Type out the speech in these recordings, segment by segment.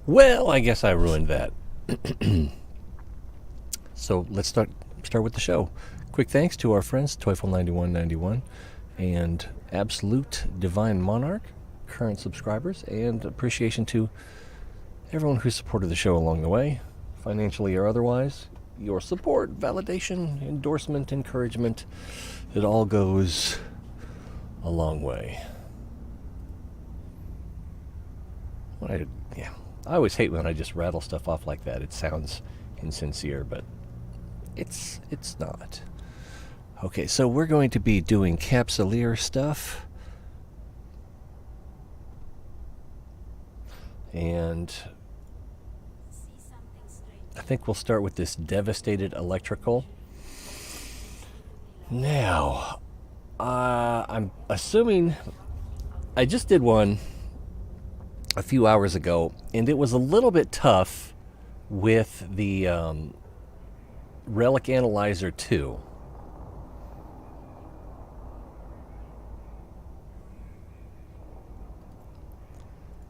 Well, I guess I ruined that. So let's start with the show. Quick thanks to our friends Toyful9191 and Absolute Divine Monarch, current subscribers, and appreciation to everyone who supported the show along the way, financially or otherwise. Your support, validation, endorsement, encouragement, it all goes a long way. I always hate when I just rattle stuff off like that. It sounds insincere, but it's not. Okay, so we're going to be doing Capsuleer stuff. And I think we'll start with this devastated electrical. Now, I'm assuming I just did one a few hours ago, and it was a little bit tough with the Relic Analyzer 2.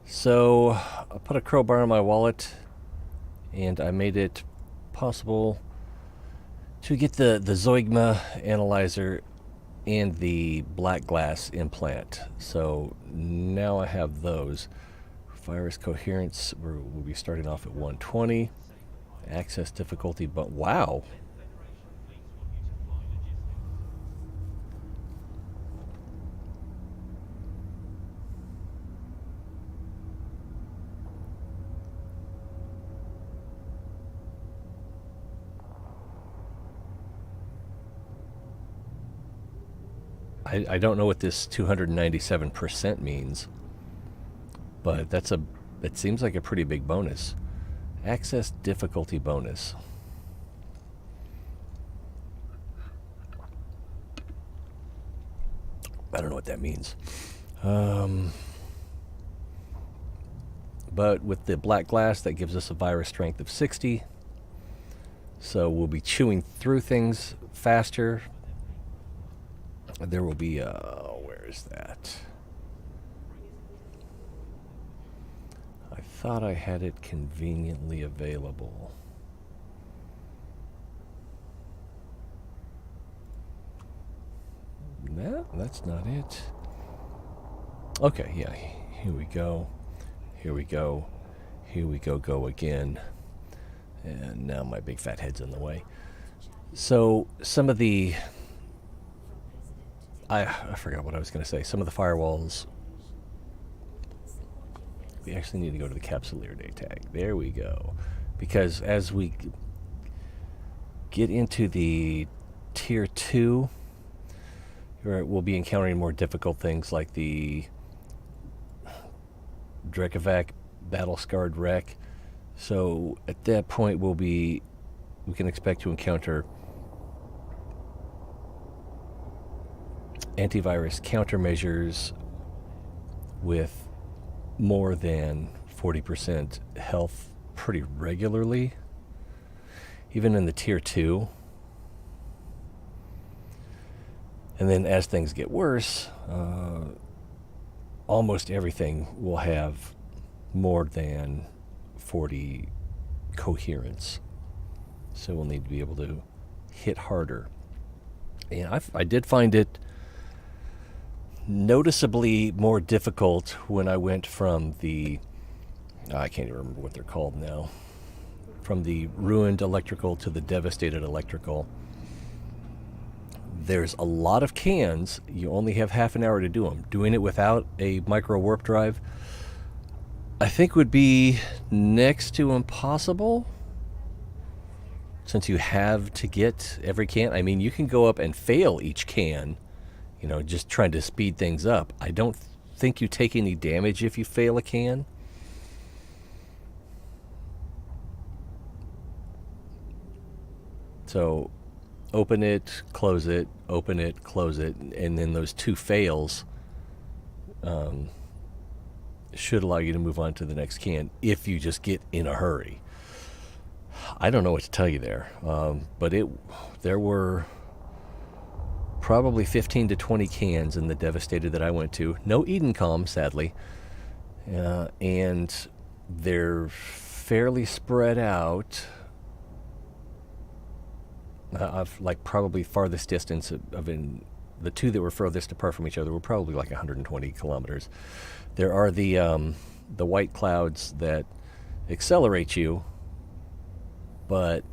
So I put a crowbar in my wallet, and I made it possible to get the Zeugma analyzer and the black glass implant. So now I have those. Virus coherence, we'll be starting off at 120. Access difficulty, but wow. I don't know what this 297% means, but it seems like a pretty big bonus. Access difficulty bonus. I don't know what that means. But with the black glass, that gives us a virus strength of 60. So we'll be chewing through things faster. There will be, where is that? I thought I had it conveniently available. No, that's not it. Okay, yeah, here we go. Here we go. Here we go again. And now my big fat head's in the way. So some of the... I forgot what I was going to say. Some of the firewalls... We actually need to go to the Capsuleer day tag. There we go. Because as we get into the Tier 2, we'll be encountering more difficult things like the Drekovac battle-scarred wreck. So at that point, we can expect to encounter antivirus countermeasures with more than 40% health pretty regularly, even in the Tier 2. And then as things get worse, almost everything will have more than 40 coherence. So we'll need to be able to hit harder. And I did find it noticeably more difficult when I went from the... I can't even remember what they're called now. From the ruined electrical to the devastated electrical. There's a lot of cans. You only have half an hour to do them. Doing it without a micro warp drive, I think, would be next to impossible, since you have to get every can. I mean, you can go up and fail each can, just trying to speed things up. I don't think you take any damage if you fail a can. So open it, close it, open it, close it, and then those two fails should allow you to move on to the next can if you just get in a hurry. I don't know what to tell you there, but there were probably 15 to 20 cans in the devastated that I went to. No Edencom, sadly, and They're fairly spread out. Of like probably farthest distance of in the two that were furthest apart from each other were probably like 120 kilometers. There are the white clouds that accelerate you, but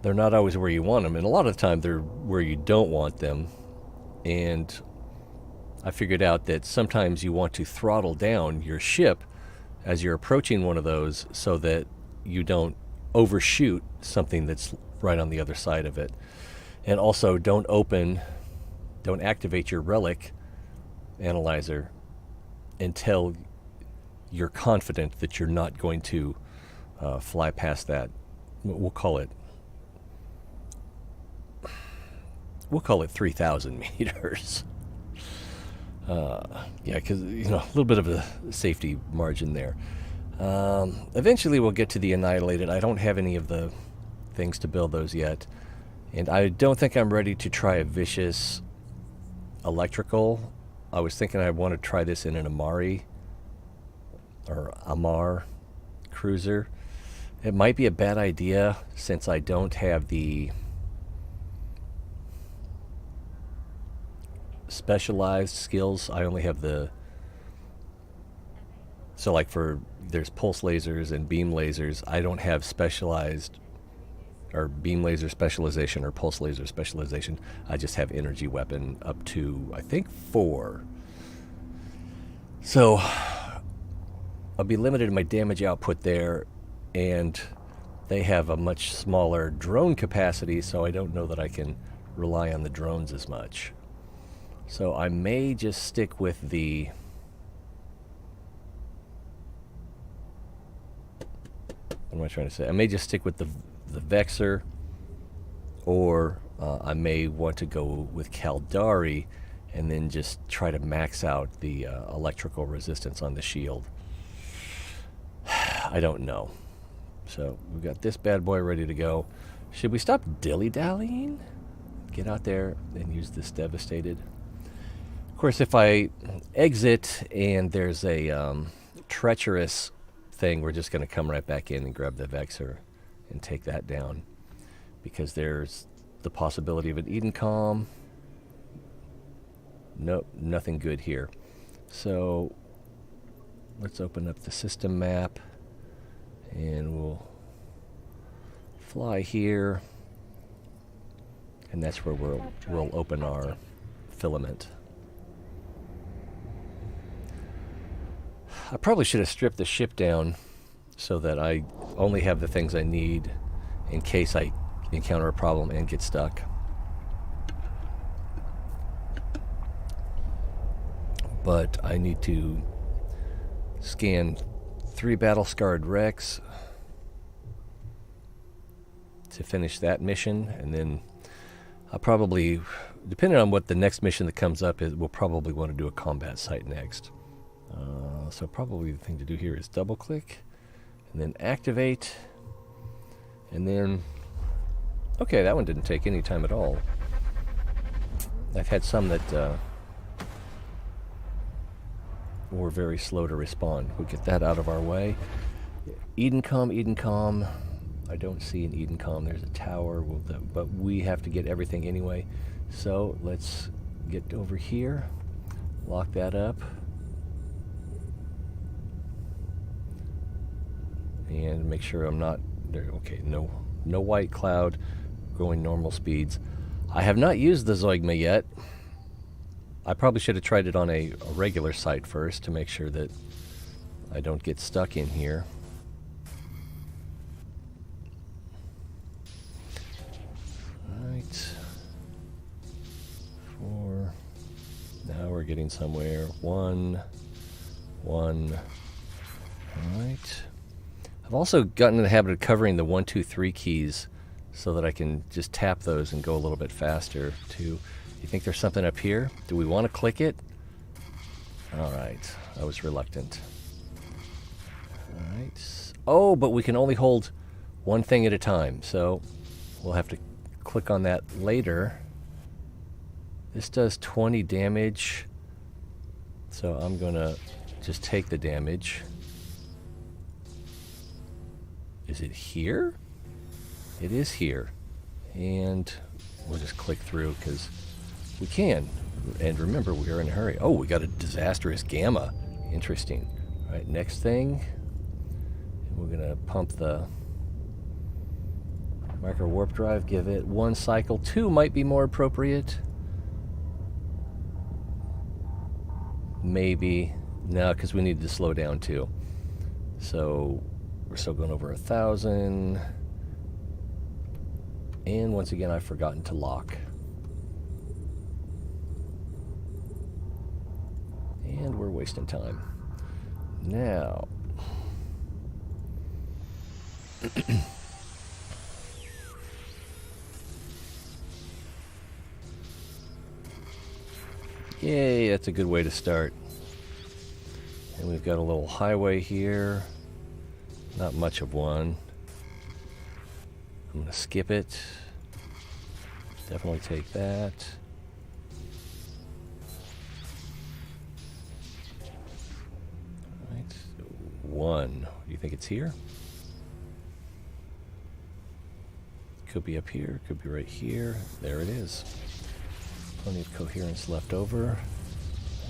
they're not always where you want them, and a lot of the time they're where you don't want them. And I figured out that sometimes you want to throttle down your ship as you're approaching one of those so that you don't overshoot something that's right on the other side of it. And also don't activate your relic analyzer until you're confident that you're not going to fly past that. We'll call it 3,000 meters. Yeah, because a little bit of a safety margin there. Eventually we'll get to the annihilated. I don't have any of the things to build those yet, and I don't think I'm ready to try a vicious electrical. I was thinking I want to try this in an Amari or Amar cruiser. It might be a bad idea since I don't have the specialized skills. I only have there's pulse lasers and beam lasers. I don't have specialized or beam laser specialization or pulse laser specialization. I just have energy weapon up to, I think, 4. So I'll be limited in my damage output there, and they have a much smaller drone capacity, so I don't know that I can rely on the drones as much. So I may just stick with the what am I trying to say? I may just stick with the Vexor, or I may want to go with Caldari and then just try to max out the electrical resistance on the shield. I don't know. So we've got this bad boy ready to go. Should we stop dilly-dallying? Get out there and use this devastated. Of course, if I exit and there's a treacherous thing, we're just going to come right back in and grab the Vexor and take that down, because there's the possibility of an Edencom. Nope, nothing good here. So let's open up the system map and we'll fly here, and that's where we'll open our filament. I probably should have stripped the ship down so that I only have the things I need in case I encounter a problem and get stuck. But I need to scan 3 battle-scarred wrecks to finish that mission, and then I'll probably, depending on what the next mission that comes up is, we'll probably want to do a combat site next. So probably the thing to do here is double click and then activate, and then okay, that one didn't take any time at all. I've had some that were very slow to respond. We'll get that out of our way. Edencom. I don't see an Edencom. There's a tower, but we have to get everything anyway. So let's get over here, lock that up, and make sure I'm not there. Okay, no white cloud, going normal speeds. I have not used the Zeugma yet. I probably should have tried it on a regular site first to make sure that I don't get stuck in here. Right. 4. Now we're getting somewhere. 1. All right. I've also gotten in the habit of covering the 1, 2, 3 keys so that I can just tap those and go a little bit faster too. You think there's something up here? Do we want to click it? All right. I was reluctant. All right. Oh, but we can only hold one thing at a time, so we'll have to click on that later. This does 20 damage, so I'm going to just take the damage. Is it here? It is here. And we'll just click through because we can. And remember, we are in a hurry. Oh, we got a disastrous gamma. Interesting. All right, next thing. We're going to pump the micro warp drive, give it 1 cycle. 2 might be more appropriate. Maybe. No, because we need to slow down too. So we're still going over 1,000. And once again, I've forgotten to lock. And we're wasting time. Now. Yay, that's a good way to start. And we've got a little highway here. Not much of one. I'm going to skip it. Definitely take that. All right. 1. Do you think it's here? Could be up here. Could be right here. There it is. Plenty of coherence left over.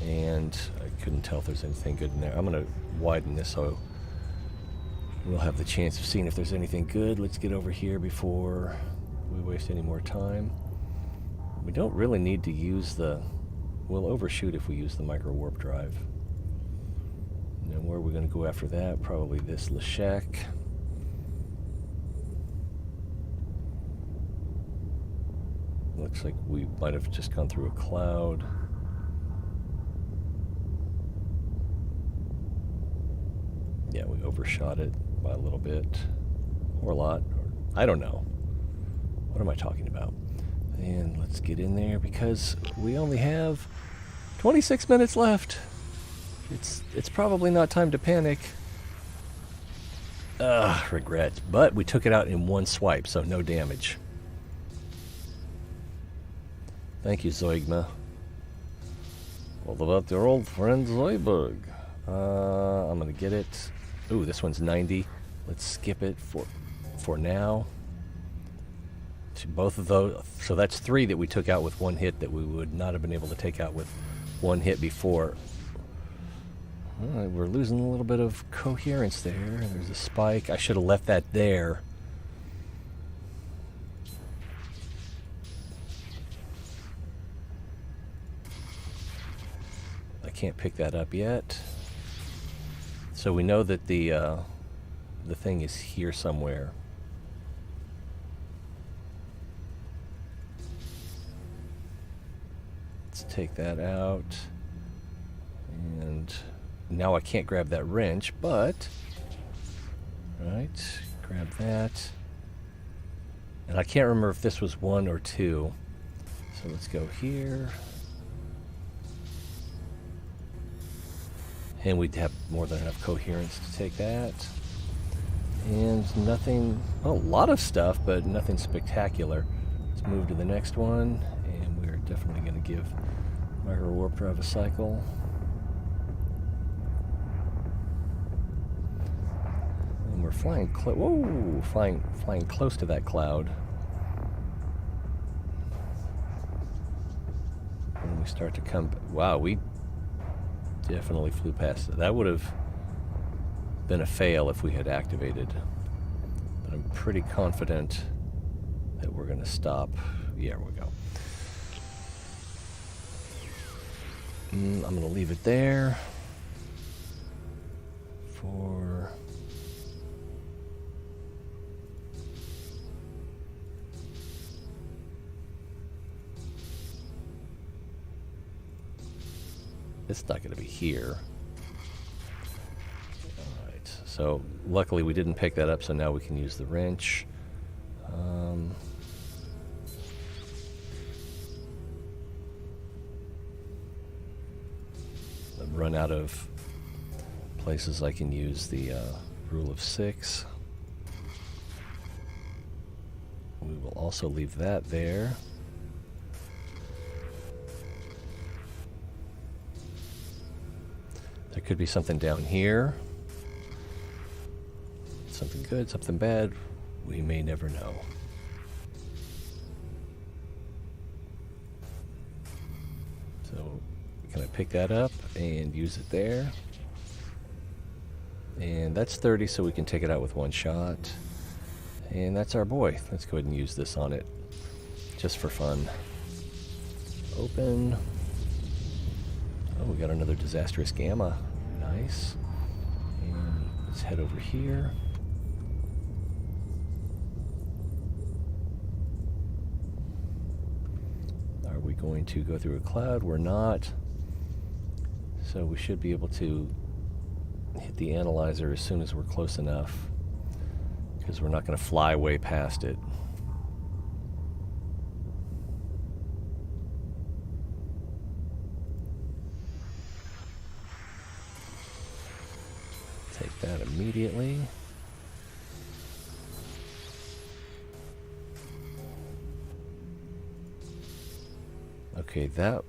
And I couldn't tell if there's anything good in there. I'm going to widen this so we'll have the chance of seeing if there's anything good. Let's get over here before we waste any more time. We don't really need to use the... We'll overshoot if we use the micro warp drive. And then where are we going to go after that? Probably this Leshek. Looks like we might have just gone through a cloud. Yeah, we overshot it by a little bit. Or a lot. I don't know. What am I talking about? And let's get in there because we only have 26 minutes left. It's probably not time to panic. Regret. But we took it out in 1 swipe, so no damage. Thank you, Zoigma. What about your old friend Zoidberg? I'm gonna get it. Ooh, this one's 90. Let's skip it for now. To both of those, so that's 3 that we took out with 1 hit that we would not have been able to take out with 1 hit before. All right, we're losing a little bit of coherence there. There's a spike. I should have left that there. I can't pick that up yet. So we know that the thing is here somewhere. Let's take that out. And now I can't grab that wrench, but... Right, grab that. And I can't remember if this was 1 or 2. So let's go here. And we'd have more than enough coherence to take that. And nothing, well, a lot of stuff, but nothing spectacular. Let's move to the next one, and we're definitely going to give micro warp drive a cycle. And we're flying flying close to that cloud. And we start to come, wow, we definitely flew past it. That would have been a fail if we had activated. But I'm pretty confident that we're going to stop. Yeah, we go. I'm going to leave it there for... It's not going to be here. Alright, so luckily we didn't pick that up, so now we can use the wrench. I've run out of places I can use the rule of 6. We will also leave that there. There could be something down here. something good, something bad? We may never know. So, can I pick that up and use it there? And that's 30, so we can take it out with one shot. And that's our boy. Let's go ahead and use this on it, just for fun. Open. Oh, we got another disastrous gamma. Nice. And let's head over here. Are we going to go through a cloud? We're not. So we should be able to hit the analyzer as soon as we're close enough, because we're not going to fly way past it. Take that immediately. Okay, that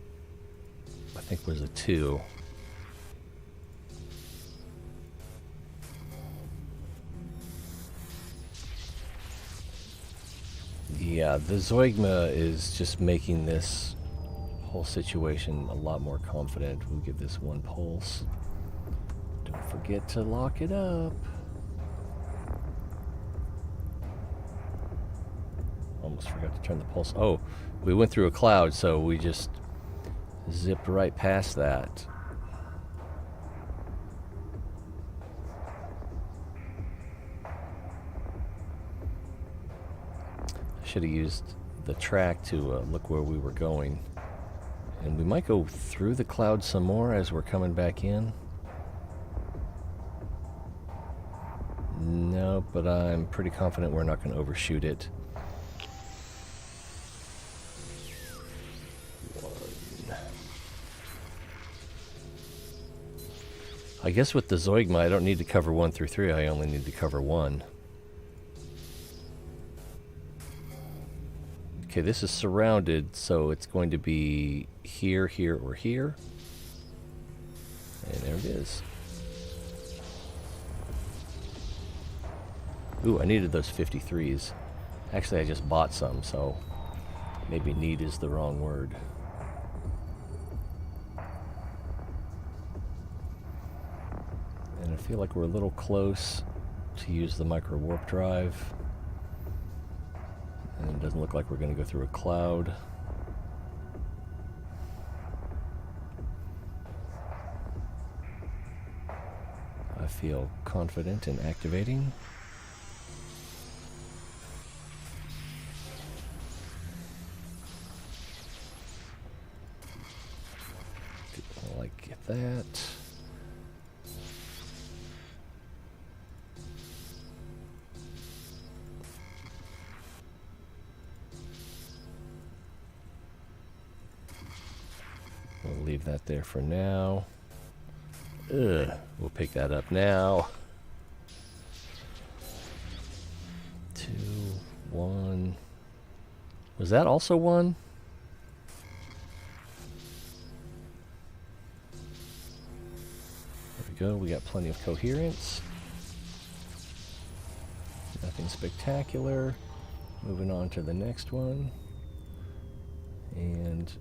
I think was a 2. Yeah, the Zeugma is just making this whole situation a lot more confident. We'll give this 1 pulse. Don't forget to lock it up. Almost forgot to turn the pulse. Oh, we went through a cloud, so we just zipped right past that. I should have used the track to look where we were going. And we might go through the cloud some more as we're coming back in. No, but I'm pretty confident we're not going to overshoot it. 1. I guess with the Zeugma, I don't need to cover 1 through 3. I only need to cover 1. Okay, this is surrounded, so it's going to be here, here, or here. And there it is. Ooh, I needed those 53s. Actually, I just bought some, so maybe need is the wrong word. And I feel like we're a little close to use the micro warp drive. And it doesn't look like we're going to go through a cloud. I feel confident in activating. Like that. We'll leave that there for now. We'll pick that up now. 2, 1. Was that also 1? There we go. We got plenty of coherence. Nothing spectacular. Moving on to the next one. And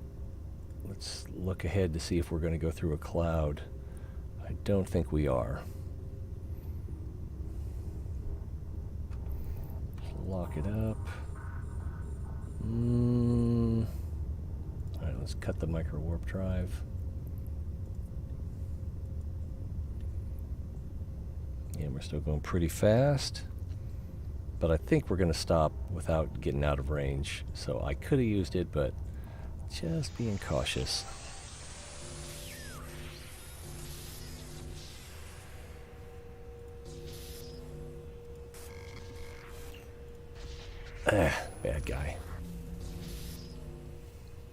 let's look ahead to see if we're going to go through a cloud. I don't think we are. Lock it up. Alright, let's cut the micro warp drive. And we're still going pretty fast. But I think we're going to stop without getting out of range. So I could have used it, but just being cautious. Bad guy.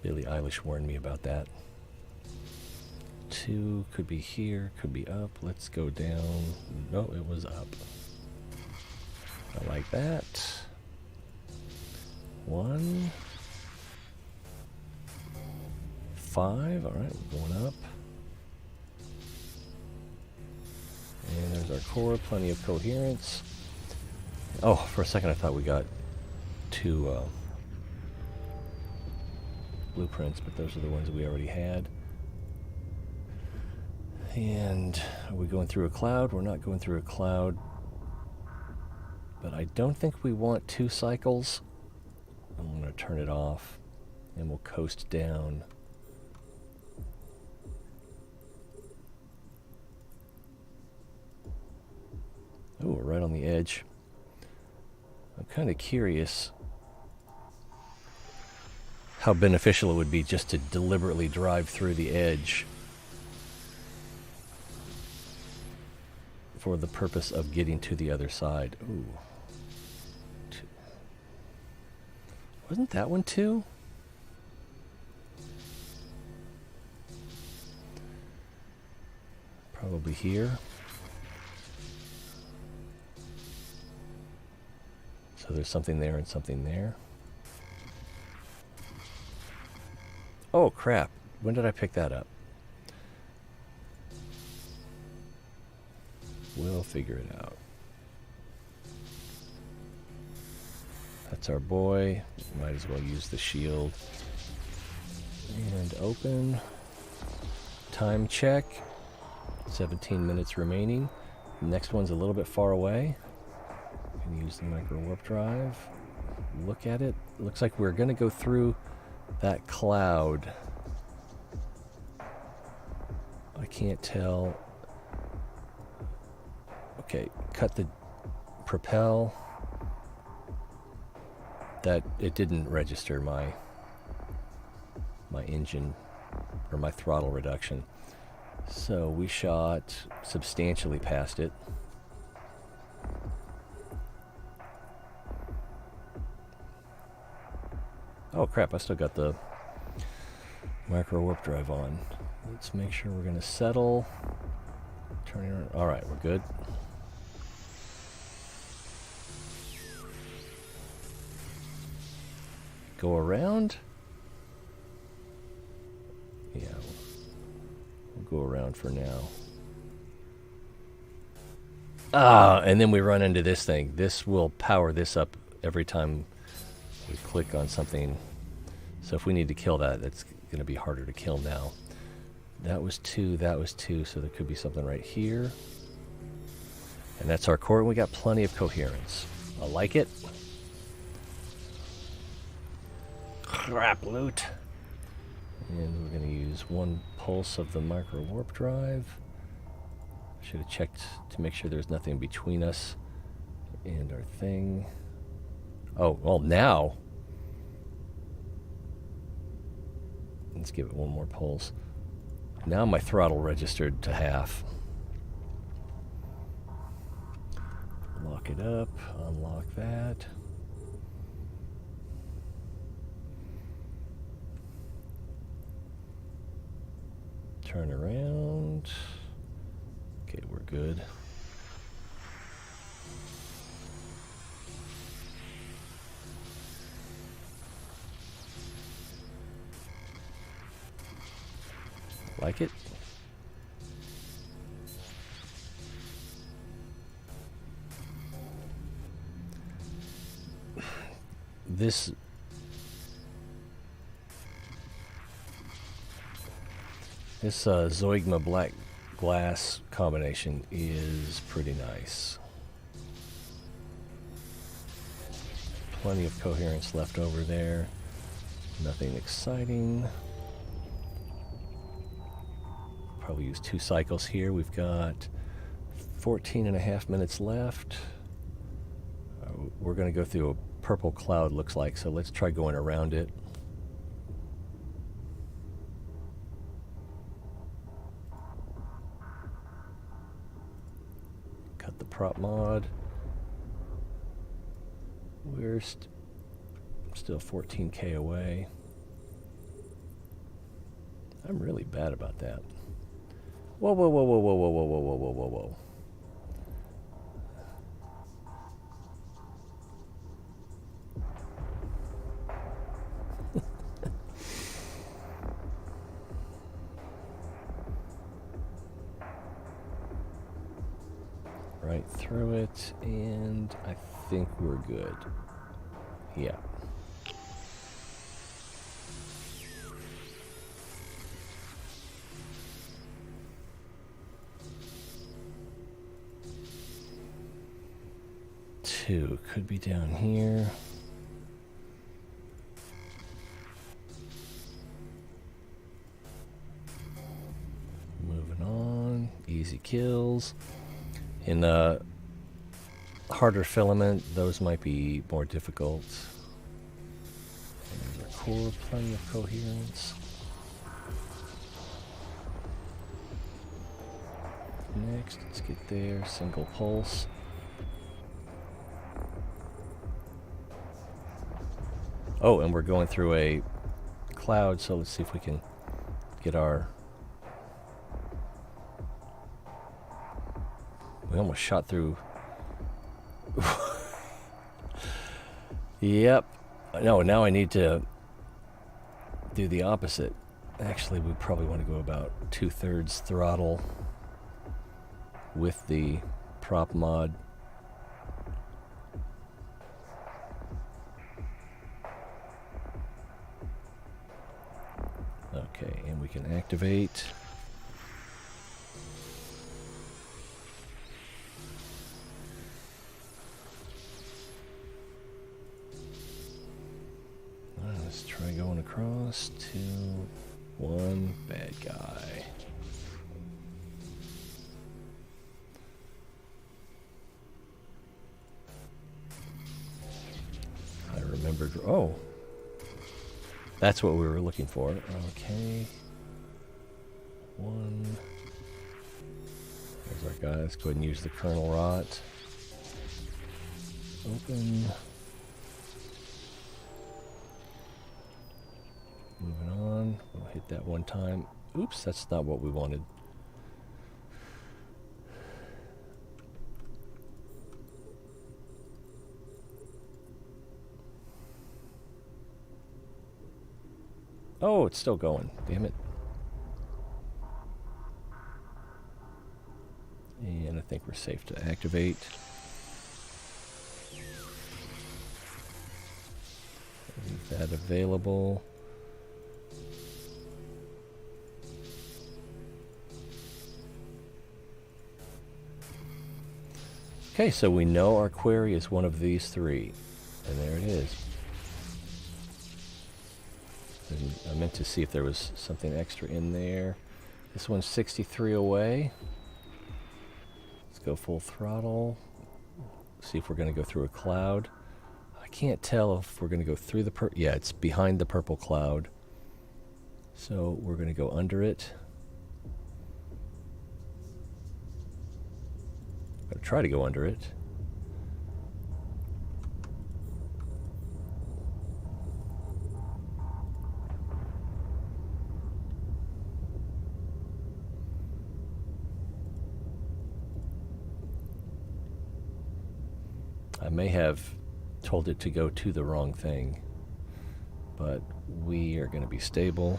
Billie Eilish warned me about that. 2 could be here, could be up. Let's go down. No, it was up. I like that. 1. 5. All right, we're going up. And there's our core, plenty of coherence. Oh, for a second I thought we got two blueprints, but those are the ones that we already had. And are we going through a cloud? We're not going through a cloud. But I don't think we want 2 cycles. I'm going to turn it off, and we'll coast down. Oh, we're right on the edge. I'm kind of curious how beneficial it would be just to deliberately drive through the edge for the purpose of getting to the other side. Ooh. Wasn't that one 2? Probably here. So there's something there and something there. Oh, crap. When did I pick that up? We'll figure it out. That's our boy. Might as well use the shield. And open. Time check. 17 minutes remaining. The next one's a little bit far away. I'm going to use the micro warp drive. Look at it. Looks like we're going to go through that cloud. I can't tell. Okay, cut the propel. That it didn't register my engine or my throttle reduction. So we shot substantially past it. Oh crap, I still got the micro warp drive on. Let's make sure we're gonna settle. Turning around. Alright, we're good. Go around? Yeah, we'll go around for now. And then we run into this thing. This will power this up every time we click on something. So if we need to kill that, that's going to be harder to kill now. That was 2, that was 2, so there could be something right here. And that's our core, and we got plenty of coherence. I like it. Crap loot. And we're going to use 1 pulse of the micro warp drive. Should have checked to make sure there's nothing between us and our thing. Oh, well now. Let's give it 1 more pulse. Now my throttle registered to half. Lock it up, unlock that. Turn around. Okay, we're good. Like it? This Zoigma black glass combination is pretty nice. Plenty of coherence left over there. Nothing exciting. Probably use 2 cycles here. We've got 14.5 minutes left. We're going to go through a purple cloud, looks like, so let's try going around it. Cut the prop mod. We're still 14K away. I'm really bad about that. Whoa, whoa, whoa, whoa, whoa, whoa, whoa, whoa, whoa, whoa, whoa. Right through it, and I think we're good. Yeah. Two could be down here. Moving on. Easy kills. In harder filament, those might be more difficult. There's our core, plenty of coherence. Next, let's get there. Single pulse. Oh, and we're going through a cloud, so let's see if we can get our... We almost shot through... Yep. No, now I need to do the opposite. Actually, we probably want to go about 2/3 throttle with the prop mod. Okay, and we can activate. Let's try going across. 2, 1, bad guy. I remembered. Oh, that's what we were looking for. Okay. 1. There's our guy. Let's go ahead and use the kernel rot. Open. Moving on. We'll hit that one time. Oops, that's not what we wanted. Oh, it's still going. Damn it. And I think we're safe to activate. Leave that available. Okay, so we know our query is one of these 3. And there it is. And I meant to see if there was something extra in there. This one's 63 away. Let's go full throttle. See if we're going to go through a cloud. I can't tell if we're going to go through the yeah, it's behind the purple cloud. So we're going to go under it. I'm going to try to go under it. I may have told it to go to the wrong thing, but we are going to be stable.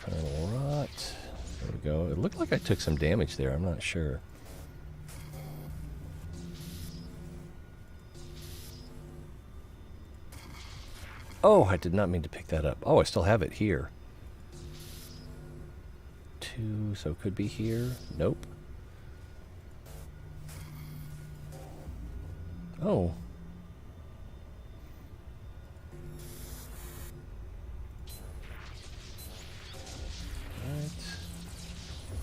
Kernel rot. There we go. It looked like I took some damage there. I'm not sure. Oh, I did not mean to pick that up. Oh, I still have it here. 2, so it could be here. Nope. Oh. Alright.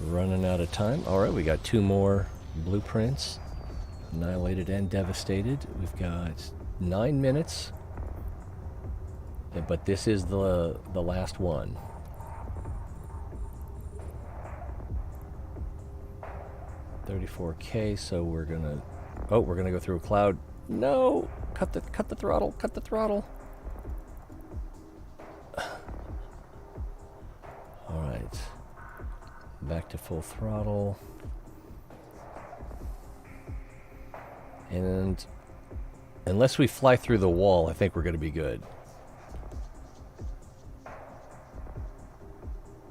Running out of time. Alright, we got 2 more blueprints. Annihilated and devastated. We've got 9 minutes. But this is the last one. $34K, so we're gonna... Oh, we're gonna go through a cloud. No! Cut the throttle, cut the throttle. Alright. Back to full throttle. And unless we fly through the wall, I think we're gonna be good.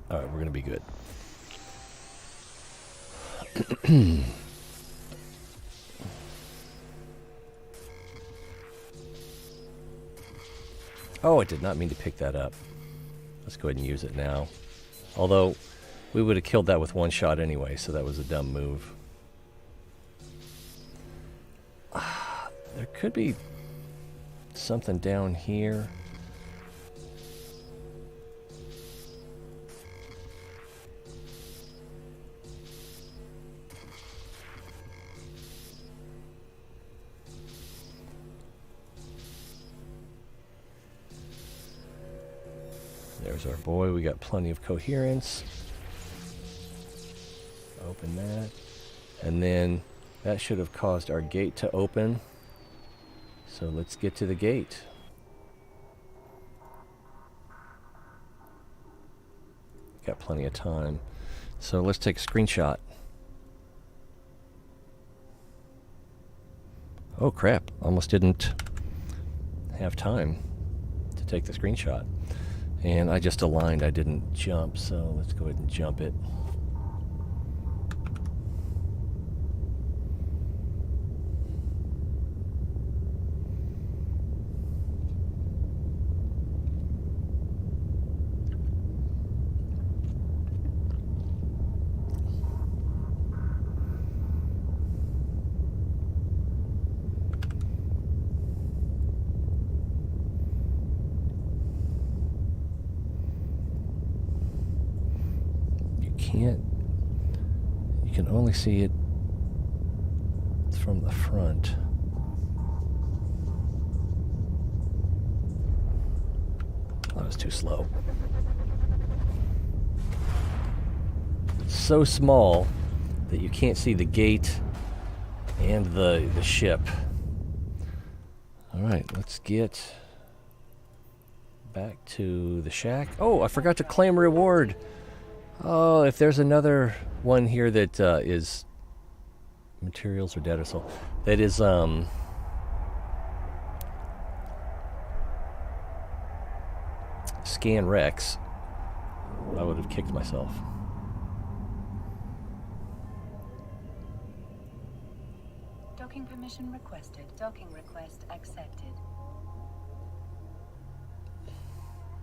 All right, we're going to be good. Oh, I did not mean to pick that up. Let's go ahead and use it now. Although, we would have killed that with one shot anyway, so that was a dumb move. There could be something down here. There's our boy. We got plenty of coherence. Open that. And then that should have caused our gate to open. So let's get to the gate. Got plenty of time. So let's take a screenshot. Oh crap, almost didn't have time to take the screenshot. And I just aligned, I didn't jump, so let's go ahead and jump it. You can only see it from the front. That was too slow. It's so small that you can't see the gate and the ship. All right, let's get back to the shack. Oh, I forgot to claim reward. Oh, if there's another one here that is materials or data soul, that is scan Rex, I would have kicked myself. Docking permission requested. Docking request accepted.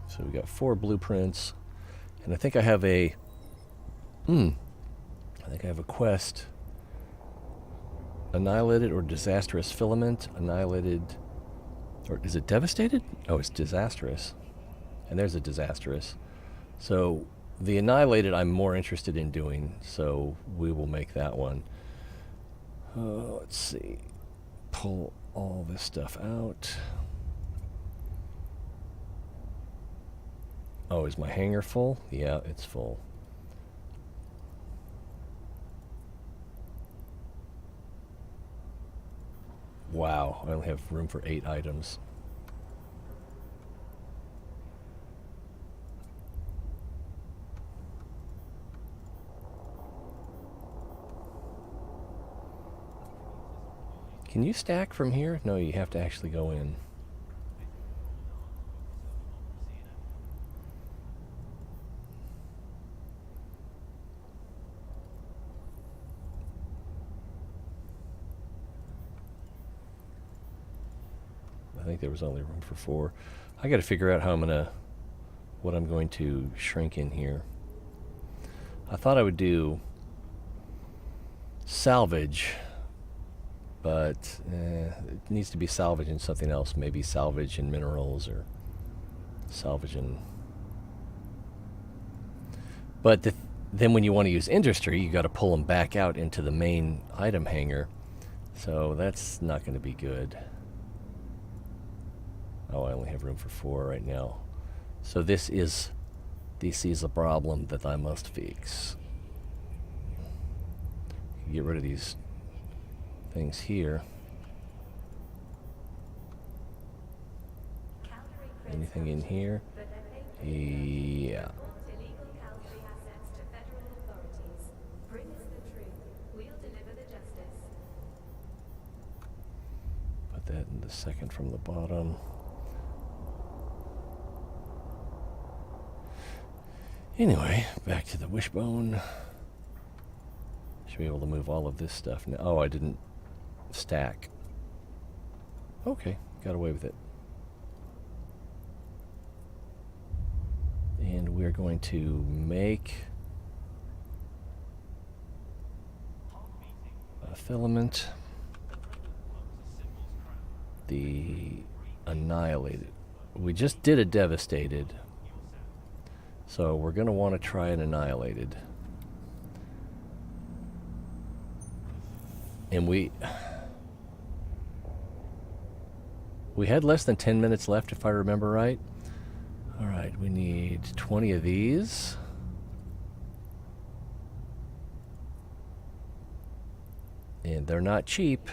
So we got 4 blueprints, and I think I have a quest. Annihilated or disastrous filament. Annihilated, or is it devastated? Oh, it's disastrous. And there's a disastrous. So the annihilated I'm more interested in doing, so we will make that one. Let's see. Pull all this stuff out. Oh, is my hangar full? Yeah, it's full. Wow, I only have room for 8 items. Can you stack from here? No, you have to actually go in. I think there was only room for 4. I got to figure out how what I'm going to shrink in here. I thought I would do salvage, but it needs to be salvage in something else. Maybe salvage in minerals or salvage in... But then when you want to use industry, you got to pull them back out into the main item hangar. So that's not going to be good. Oh, I only have room for 4 right now. So this is a problem that I must fix. Get rid of these things here. Anything in here? Yeah. Put that in the second from the bottom. Anyway, back to the wishbone. Should be able to move all of this stuff now. Oh, I didn't stack. Okay, got away with it. And we're going to make a filament. The annihilated. We just did a devastated. So we're going to want to try an annihilated. And we had less than 10 minutes left, if I remember right. All right, we need 20 of these. And they're not cheap.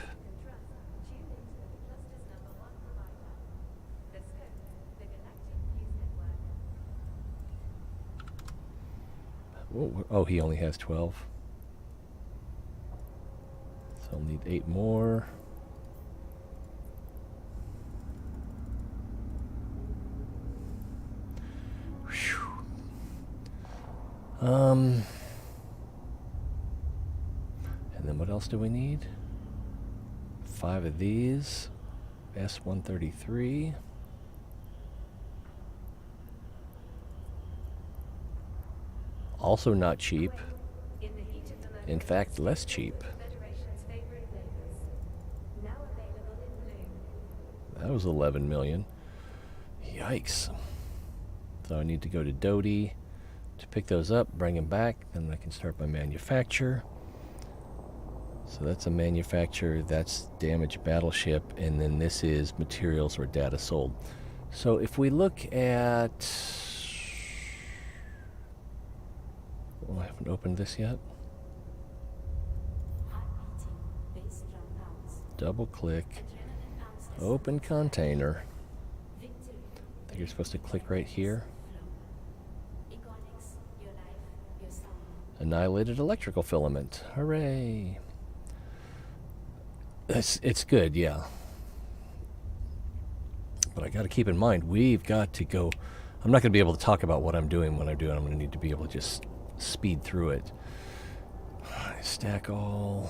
Oh, he only has 12. So I'll need 8 more. And then what else do we need? 5 of these. S133. Also not cheap. In fact, less cheap. That was 11 million. Yikes. So I need to go to Doty to pick those up, bring them back, then I can start my manufacture. So that's a manufacture, that's damaged battleship, and then this is materials or data sold. So if we look at... Oh, I haven't opened this yet. Double click, open container. I think you're supposed to click right here. Annihilated electrical filament. Hooray! It's good, yeah. But I got to keep in mind, we've got to go. I'm not going to be able to talk about what I'm doing when I do it. I'm going to need to be able to just speed through it. Stack all.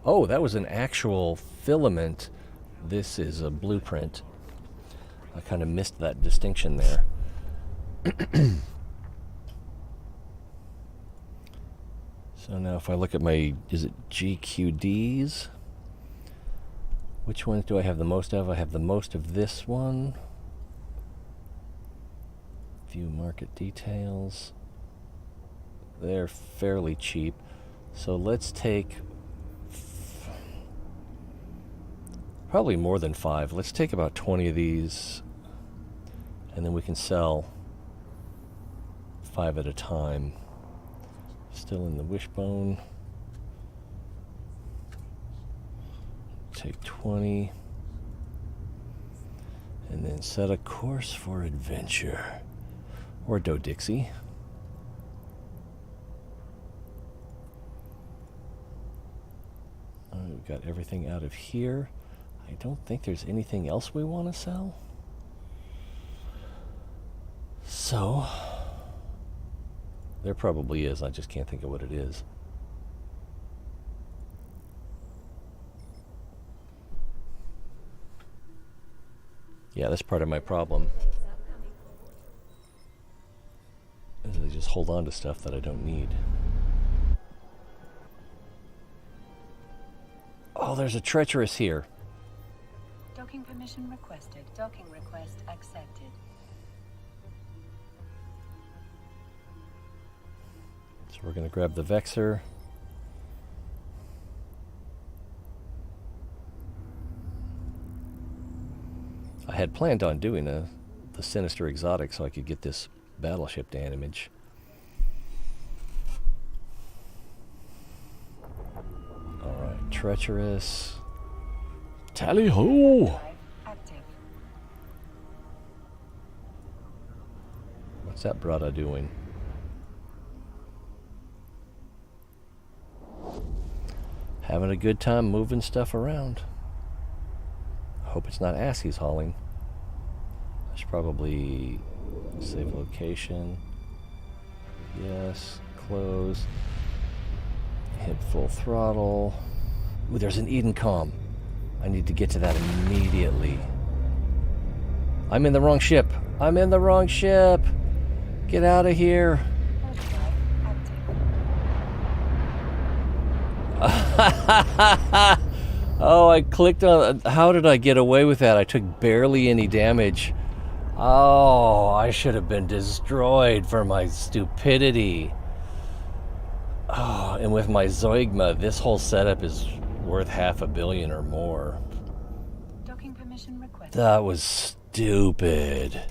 Oh, that was an actual filament. This is a blueprint. I kind of missed that distinction there. So now if I look at my, is it GQDs? Which ones do I have the most of? I have the most of this one. View market details. They're fairly cheap. So let's take probably more than 5. Let's take about 20 of these, and then we can sell 5 at a time. Still in the wishbone. Take 20. And then set a course for adventure. Or Dodixie. We've got everything out of here. I don't think there's anything else we want to sell. So... there probably is, I just can't think of what it is. Yeah, that's part of my problem. Is I just hold on to stuff that I don't need. Oh, there's a treacherous here. Docking permission requested. Docking request accepted. So we're going to grab the Vexor. I had planned on doing the Sinister Exotic so I could get this battleship damage. Alright, treacherous. Tally-ho! Active. What's that brother doing? Having a good time moving stuff around. Hope it's not ass he's hauling. I should probably Save location. Yes. Close. Hit full throttle. Ooh, there's an Edencom. I need to get to that immediately. I'm in the wrong ship. I'm in the wrong ship. Get out of here. Oh, I clicked on... How did I get away with that? I took barely any damage. Oh, I should have been destroyed for my stupidity. Oh, and with my Zeugma, this whole setup is worth $500 million or more. Docking permission requested. That was stupid.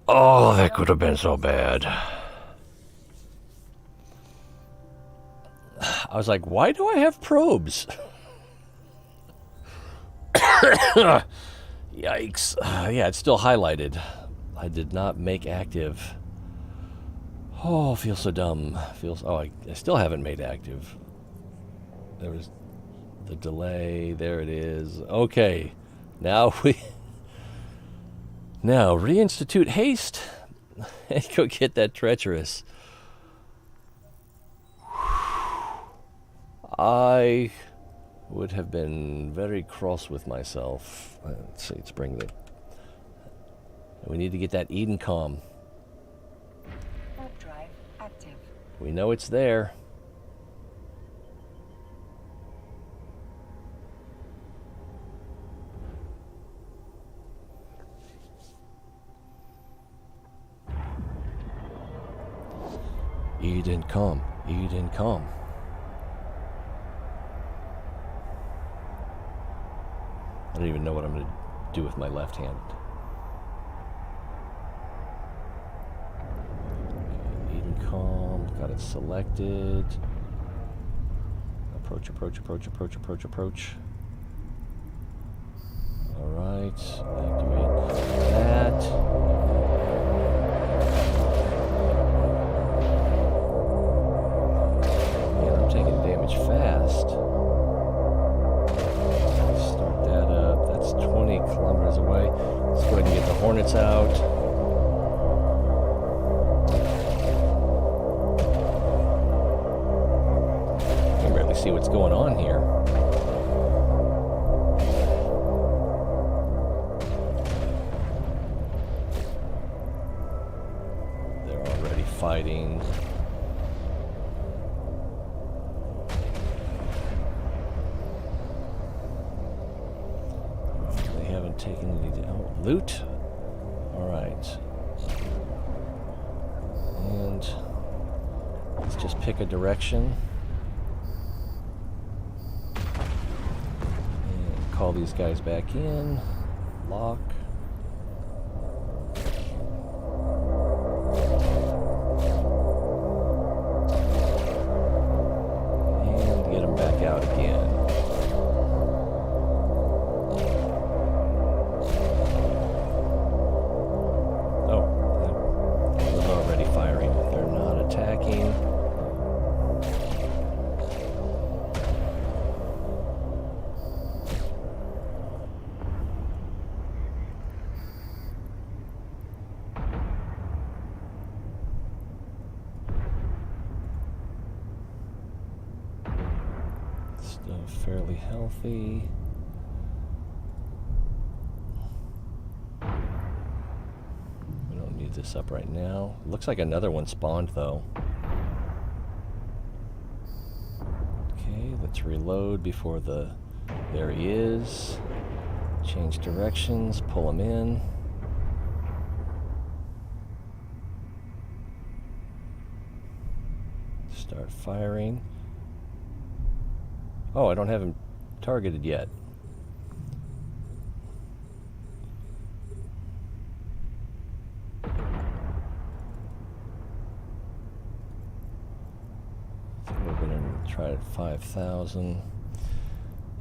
Oh, that could have been so bad. I was like, why do I have probes? Yikes. Yeah, it's still highlighted. I did not make active. Oh, feels so dumb. I still haven't made active. There was the delay. There it is. Okay. Now reinstitute haste and go get that treacherous. I would have been very cross with myself. Let's see, let's bring the... We need to get that Edencom. Warp drive active. We know it's there. Edencom. Edencom. I don't even know what I'm going to do with my left hand. Okay, Edencom, got it selected. Approach, approach, approach, approach, approach, approach. Alright, activate that. Man, I'm taking damage fast. 20 kilometers away. Let's go ahead and get the Hornets out. I can barely see what's going on here. They're already fighting. Taking any loot. All right, and let's just pick a direction and call these guys back in. Lock. And get them back out again. Still fairly healthy. We don't need this up right now. Looks like another one spawned though. Okay, let's reload before the... There he is. Change directions, pull him in. Start firing. Oh, I don't have him targeted yet. So we're going to try at 5,000.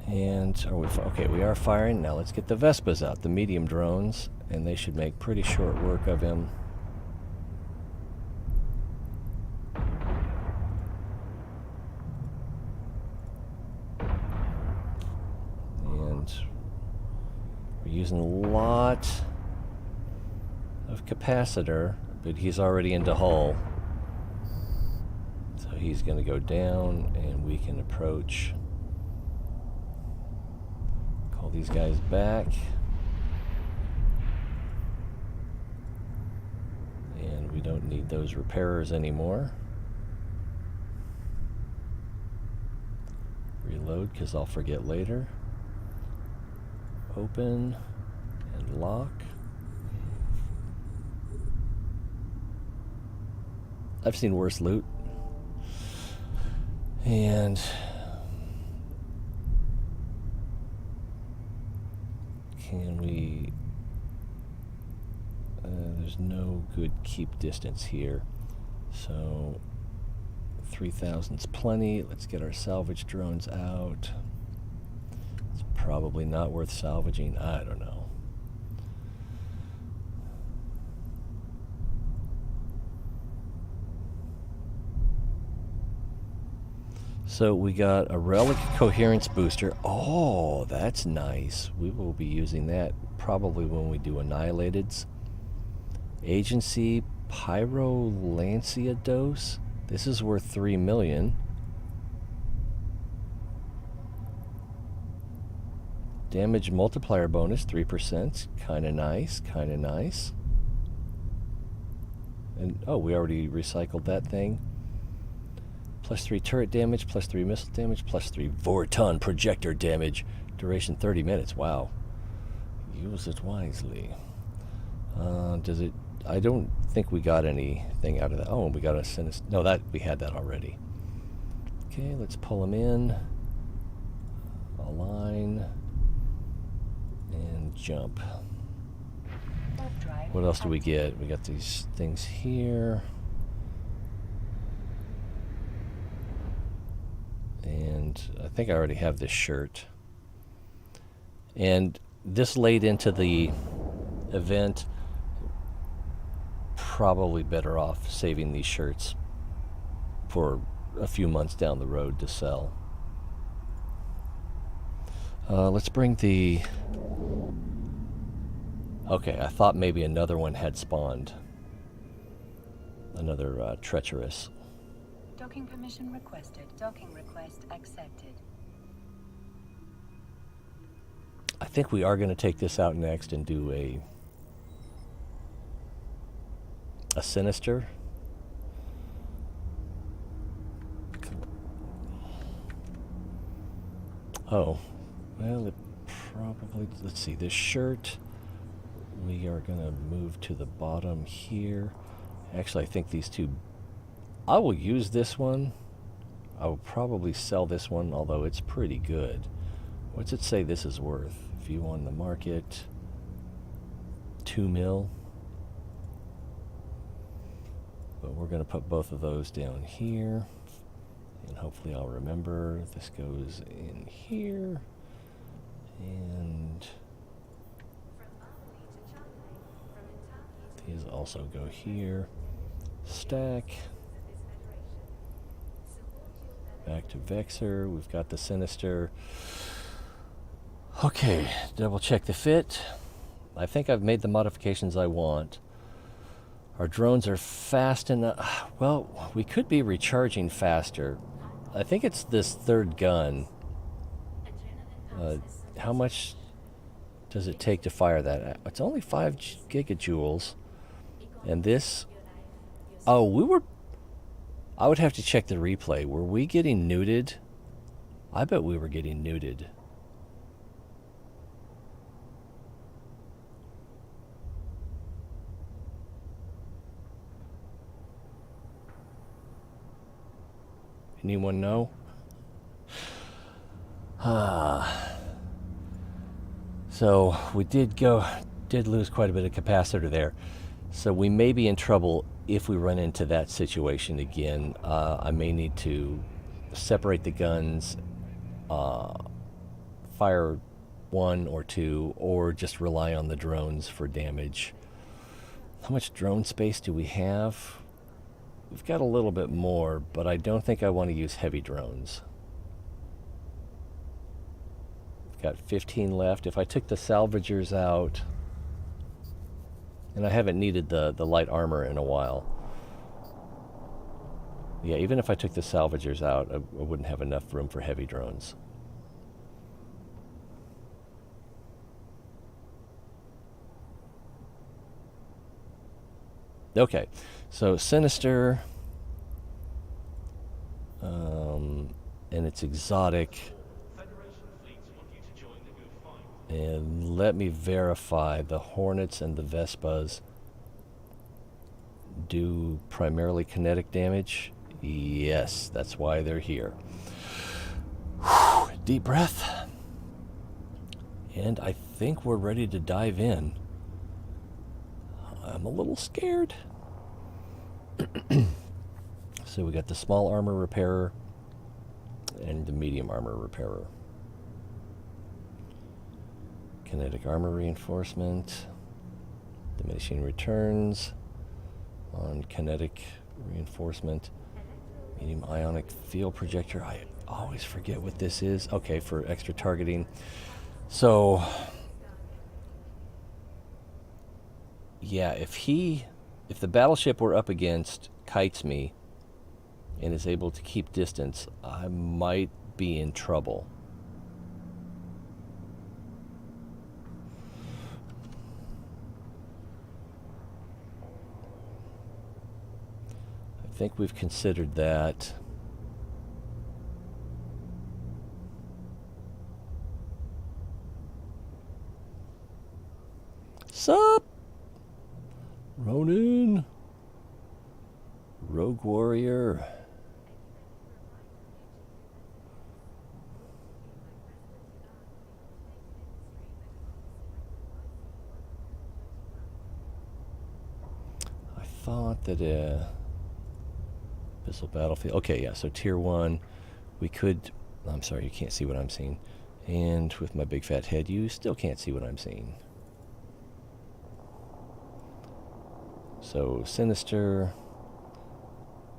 And are we... Okay, we are firing. Now let's get the Vespas out, the medium drones, and they should make pretty short work of him. We're using a lot of capacitor, but he's already into hull. So he's going to go down, and we can approach. Call these guys back. And we don't need those repairers anymore. Reload, because I'll forget later. Open and lock. I've seen worse loot. And can we... there's no good keep distance here. So 3,000's plenty. Let's get our salvage drones out. It's probably not worth salvaging. I don't know. So we got a relic coherence booster. Oh, that's nice. We will be using that probably when we do annihilateds. Agency Pyrolancia dose. This is worth 3 million. Damage multiplier bonus 3%. Kind of nice, kind of nice. And oh, we already recycled that thing. +3 turret damage, +3 missile damage, +3 Vorton projector damage. Duration 30 minutes. Wow. Use it wisely. Does it... I don't think we got anything out of that. Oh, we got a sinister... No, that we had that already. Okay, let's pull them in. Align. And jump. What else do we get? We got these things here. And I think I already have this shirt. And this laid into the event. Probably better off saving these shirts for a few months down the road to sell. Let's bring the... Okay, I thought maybe another one had spawned. Another treacherous. Docking permission requested. Docking request accepted. I think we are going to take this out next and do a sinister. Oh, well, it probably... Let's see, this shirt, we are going to move to the bottom here. Actually, I think these two... I will use this one. I will probably sell this one, although it's pretty good. What's it say this is worth? View on the market, 2 mil. But we're going to put both of those down here. And hopefully I'll remember. This goes in here. And these also go here. Stack. Back to Vexer. We've got the Sinister. Okay, double check the fit. I think I've made the modifications I want. Our drones are fast enough. Well, we could be recharging faster. I think it's this third gun. How much does it take to fire that? It's only 5 gigajoules. And this... Oh, we were... I would have to check the replay. Were we getting neuted? I bet we were getting neuted. Anyone know? So we did lose quite a bit of capacitor there. So we may be in trouble if we run into that situation again. I may need to separate the guns, fire 1 or 2, or just rely on the drones for damage. How much drone space do we have? We've got a little bit more, but I don't think I want to use heavy drones. We've got 15 left. If I took the salvagers out, And I haven't needed the light armor in a while. Yeah, even if I took the salvagers out, I wouldn't have enough room for heavy drones. Okay, so Sinister, and it's exotic. And let me verify, the Hornets and the Vespas do primarily kinetic damage. Yes, that's why they're here. Whew, deep breath. And I think we're ready to dive in. I'm a little scared. So we got the small armor repairer and the medium armor repairer. Kinetic armor reinforcement. Diminishing returns on kinetic reinforcement. Medium ionic field projector. I always forget what this is. Okay, for extra targeting. So, yeah, if the battleship we're up against kites me and is able to keep distance, I might be in trouble. I think we've considered that. Sup? Ronin? Rogue Warrior? I thought that Abyssal Battlefield. Okay, yeah, so Tier 1, we could... I'm sorry, you can't see what I'm seeing. And with my big fat head, you still can't see what I'm seeing. So, Sinister,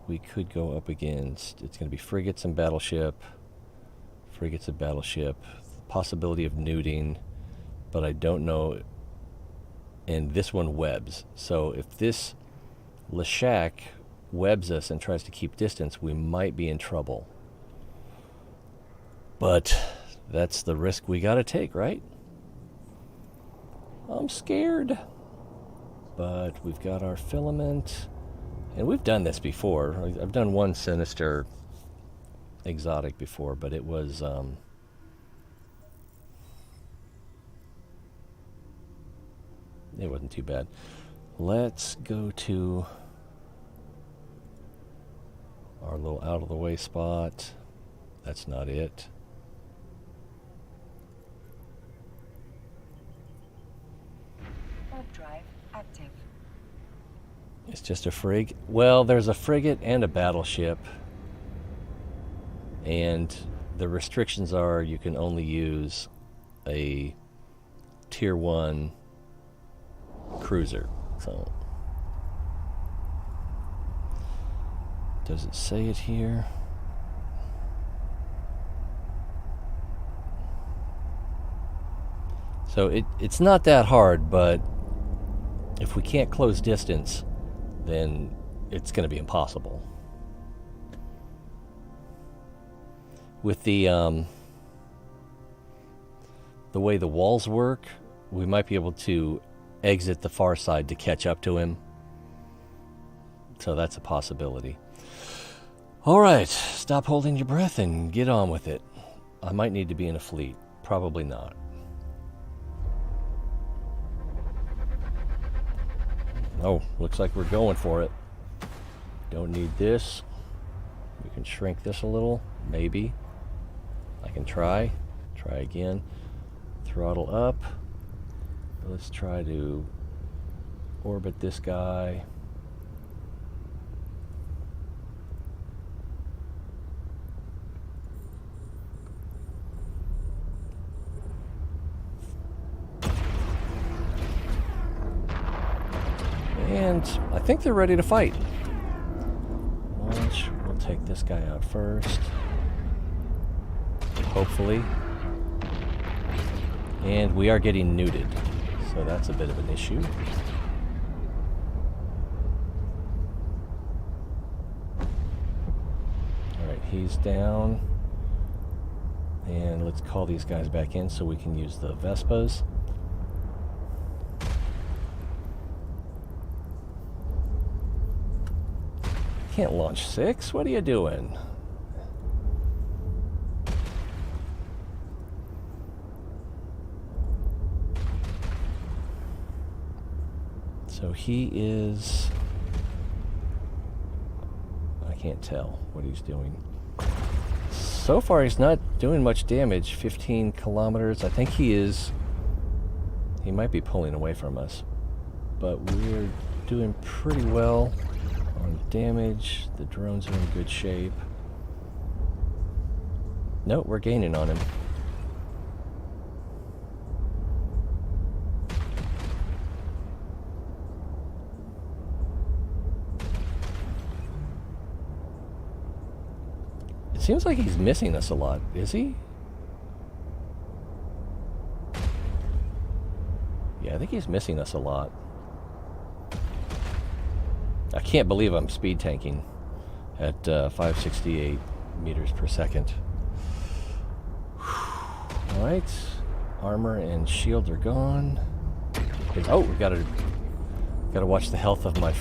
we could go up against... It's going to be frigates and battleship. Frigates and battleship. Possibility of nuding, but I don't know... And this one webs. So, if this Leshak webs us and tries to keep distance, we might be in trouble. But that's the risk we gotta take, right? I'm scared. But we've got our filament. And we've done this before. I've done one Sinister exotic before, but it was... it wasn't too bad. Let's go to our little out-of-the-way spot. That's not it. Warp drive active. It's just a frig. Well, there's a frigate and a battleship. And the restrictions are you can only use a Tier 1 cruiser. So, does it say it here? So it's not that hard, but if we can't close distance, then it's going to be impossible. With the way the walls work, we might be able to exit the far side to catch up to him. So that's a possibility. All right, stop holding your breath and get on with it. I might need to be in a fleet. Probably not. Oh, looks like we're going for it. Don't need this. We can shrink this a little, maybe. I can try. Try again. Throttle up. Let's try to orbit this guy. And I think they're ready to fight. Launch. We'll take this guy out first. Hopefully. And we are getting nuded. So that's a bit of an issue. he's down. And let's call these guys back in so we can use the Vespas. Can't launch 6? What are you doing? So he is... I can't tell what he's doing. So far he's not doing much damage. 15 kilometers. I think he is... He might be pulling away from us. But we're doing pretty well on damage. The drones are in good shape. Nope, we're gaining on him. It seems like he's missing us a lot. Is he? Yeah, I think he's missing us a lot. I can't believe I'm speed tanking at 568 meters per second. Alright. Armor and shield are gone. Oh, we gotta watch the health of my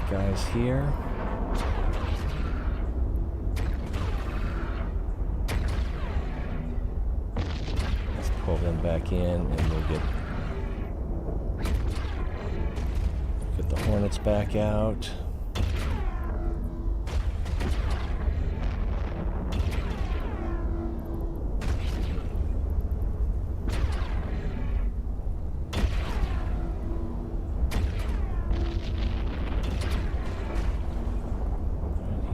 guys here. Let's pull them back in and we'll get the Hornets back out.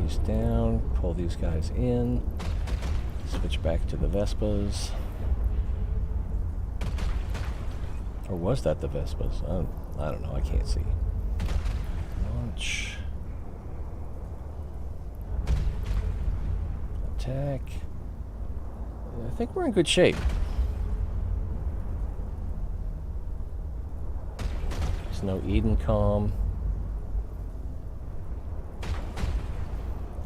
He's down. Pull these guys in. Switch back to the Vespas. Or was that the Vespas? I don't know. I can't see. Launch. Attack. I think we're in good shape. There's no Eden Calm.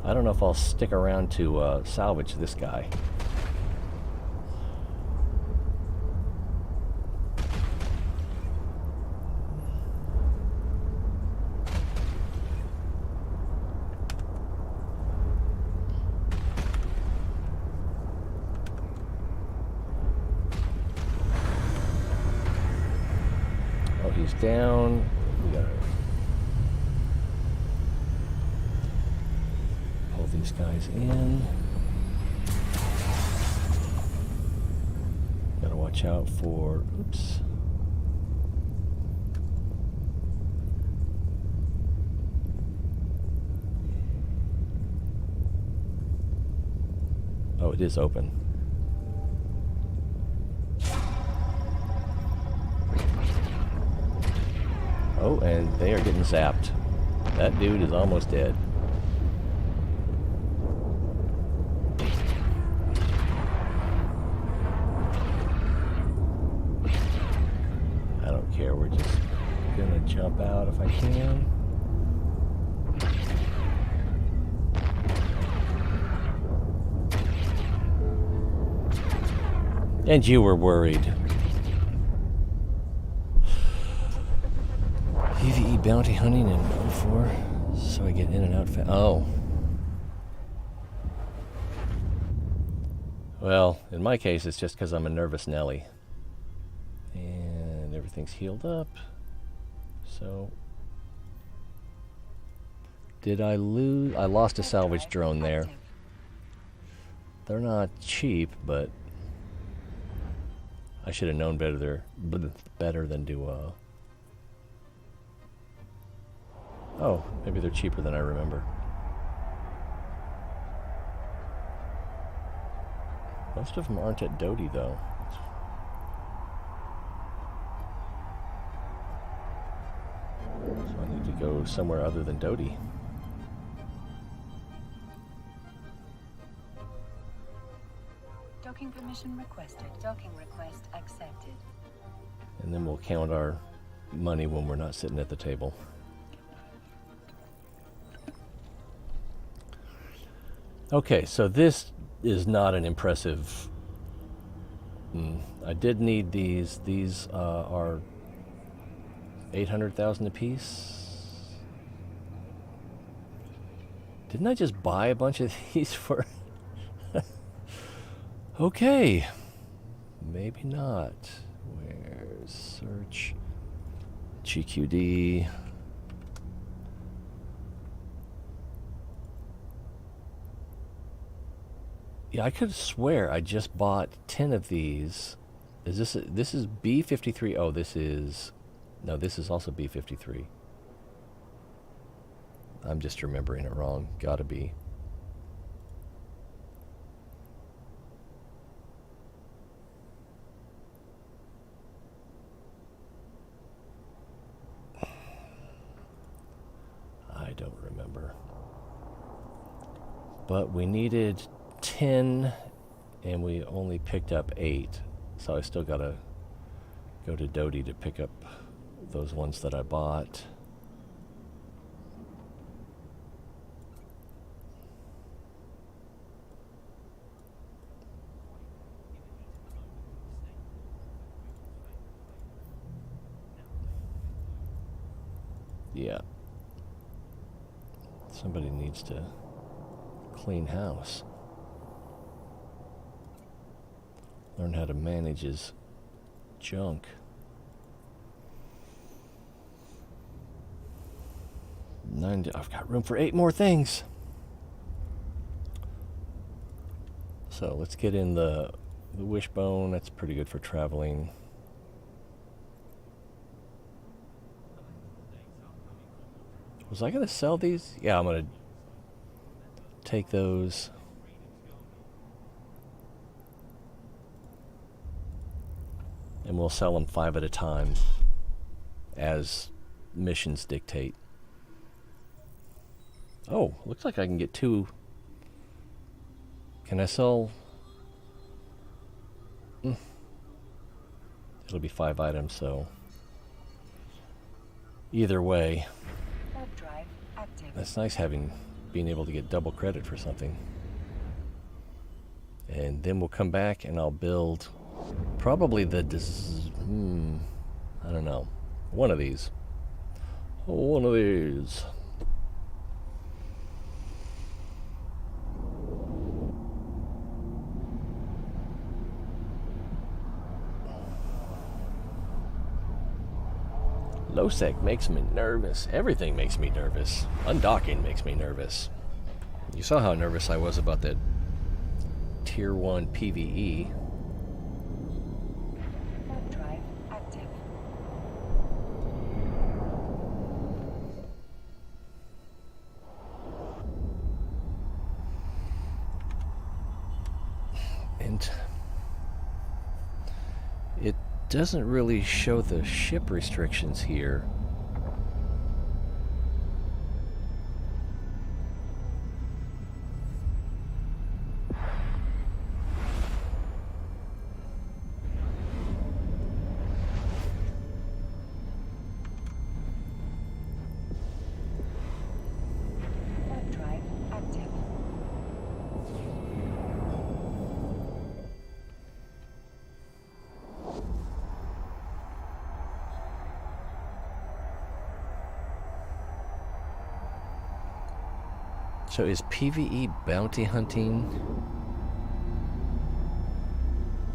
I don't know if I'll stick around to salvage this guy. He's down. We gotta pull these guys in. Gotta watch out for, oops. Oh, it is open. Oh, and they are getting zapped. That dude is almost dead. I don't care, we're just gonna jump out if I can. And you were worried. PvE bounty hunting in 04, so I get in and out fast. Oh. Well, in my case, it's just because I'm a nervous Nelly. And everything's healed up. So, did I lose? I lost a salvage drone there. They're not cheap, but I should have known better than to oh, maybe they're cheaper than I remember. Most of them aren't at Doty, though. So I need to go somewhere other than Doty. Docking permission requested. Docking request accepted. And then we'll count our money when we're not sitting at the table. Okay, so this is not an impressive. I did need these. These are 800,000 apiece. Didn't I just buy a bunch of these for? Okay, maybe not. Where's search? GQD. Yeah, I could swear I just bought 10 of these. Is this is B53? Oh, this is... No, this is also B53. I'm just remembering it wrong. Gotta be. I don't remember. But we needed 10 and we only picked up 8. So I still gotta go to Doty to pick up those ones that I bought. Yeah. Somebody needs to clean house. Learn how to manage his junk. I've got room for 8 more things. So let's get in the wishbone. That's pretty good for traveling. Was I going to sell these? Yeah, I'm going to take those. And we'll sell them 5 at a time as missions dictate. Oh, looks like I can get 2. Can I sell? It'll be 5 items, so either way. Drive active. That's nice being able to get double credit for something. And then we'll come back and I'll build probably the I don't know. One of these. One of these. Losec makes me nervous. Everything makes me nervous. Undocking makes me nervous. You saw how nervous I was about that Tier 1 PvE. Drive active. And it doesn't really show the ship restrictions here. Drive active. So is PvE bounty hunting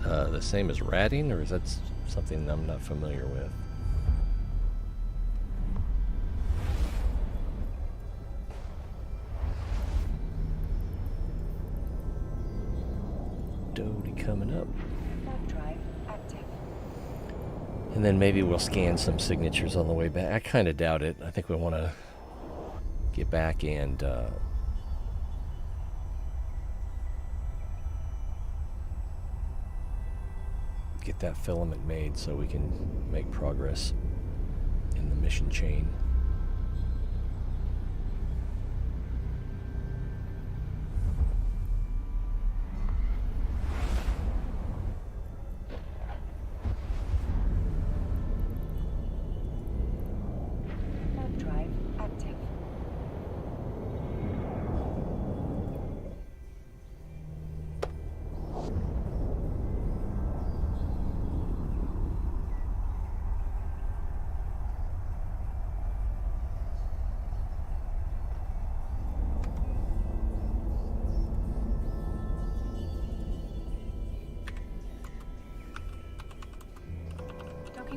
the same as ratting, or is that something I'm not familiar with? Doty coming up. Drive active. And then maybe we'll scan some signatures on the way back. I kind of doubt it. I think we want to get back and get that filament made so we can make progress in the mission chain. Drive active.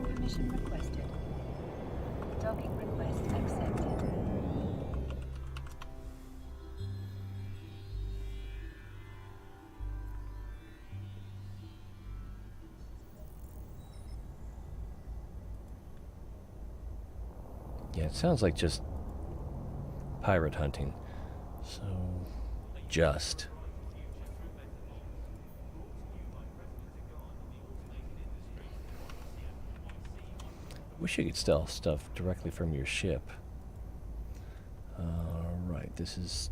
Docking permission requested. Docking request accepted. Yeah, it sounds like just pirate hunting. So, just. Wish you could sell stuff directly from your ship. Right, this is...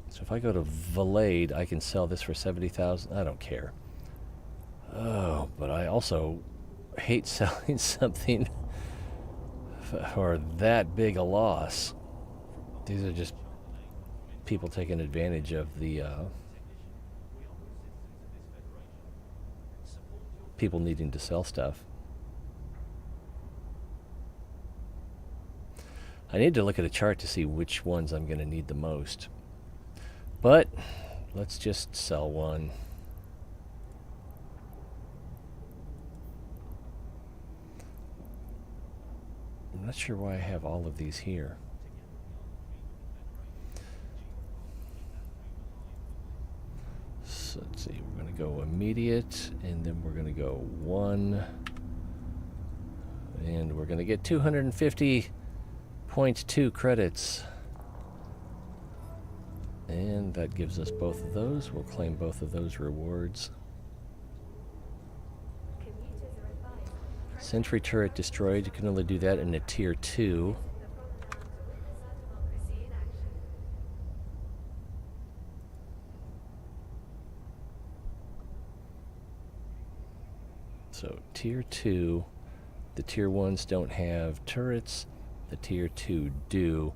So if I go to Valade, I can sell this for 70,000. I don't care. Oh, but I also hate selling something for that big a loss. These are just people taking advantage of the people needing to sell stuff. I need to look at a chart to see which ones I'm going to need the most. But let's just sell one. I'm not sure why I have all of these here. So let's see, we're going to go immediate, and then we're going to go 1. And we're going to get 250.2 credits. And that gives us both of those. We'll claim both of those rewards. Sentry turret destroyed. You can only do that in a tier 2. So tier 2, the tier 1s don't have turrets. The tier 2 do.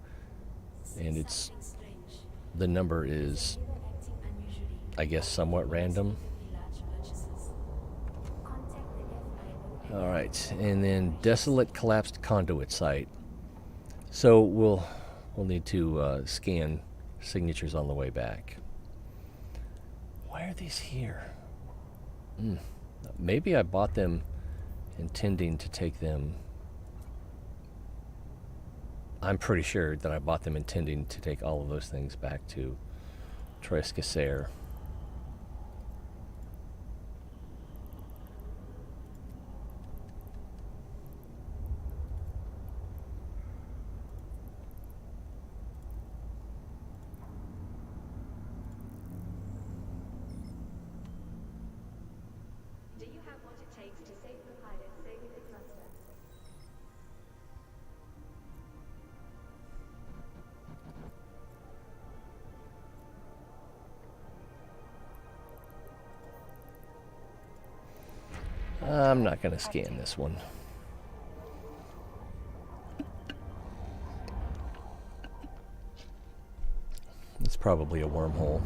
And it's... the number is, I guess, somewhat random. Alright, and then desolate collapsed conduit site. So we'll need to scan signatures on the way back. Why are these here? Maybe I bought them intending to take them. I'm pretty sure that I bought them intending to take all of those things back to Capsuleer. Do you have what it takes to save the pilot, saving the cluster? I'm not going to scan this one. It's probably a wormhole.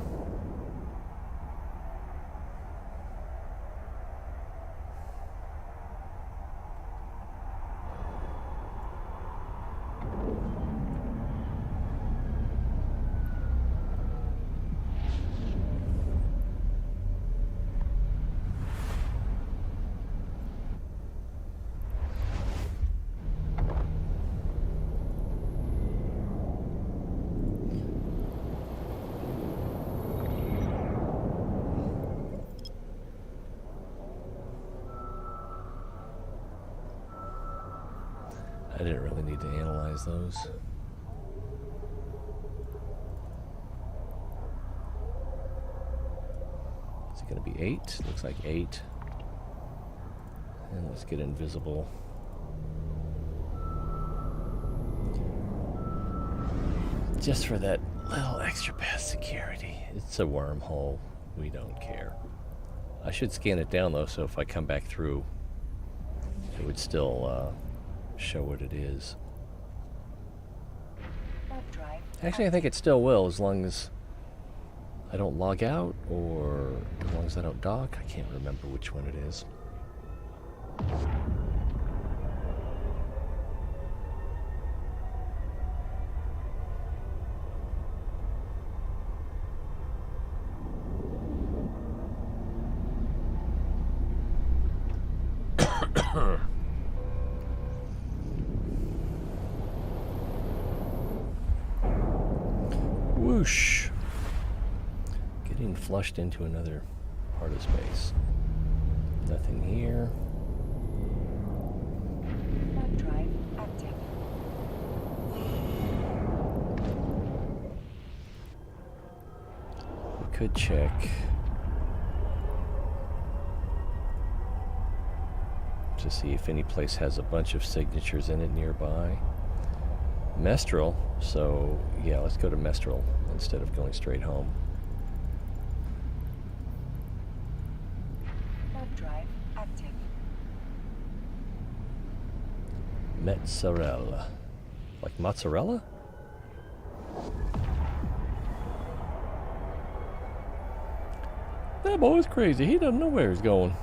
I didn't really need to analyze those. Is it going to be 8? Looks like 8. And let's get invisible. Just for that little extra past security. It's a wormhole. We don't care. I should scan it down though, so if I come back through, it would still show what it is. Actually, I think it still will, as long as I don't log out, or as long as I don't dock. I can't remember which one it is. Whoosh. Getting flushed into another part of space. Nothing here. Warp drive active. We could check. To see if any place has a bunch of signatures in it nearby. Mestral, so yeah, let's go to Mestral instead of going straight home. Warp drive active. Mozzarella. Like mozzarella? That boy's crazy. He doesn't know where he's going.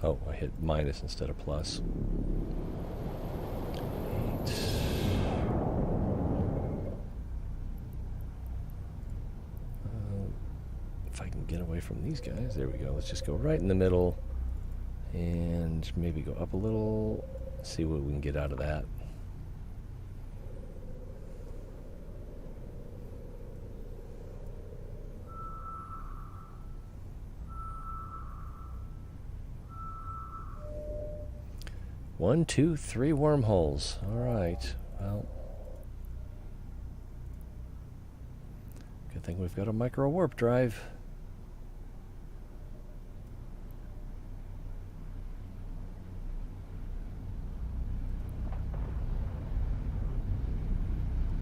Oh, I hit minus instead of plus. 8. If I can get away from these guys, there we go. Let's just go right in the middle and maybe go up a little, see what we can get out of that. One, two, three wormholes. All right. Well, good thing we've got a micro warp drive.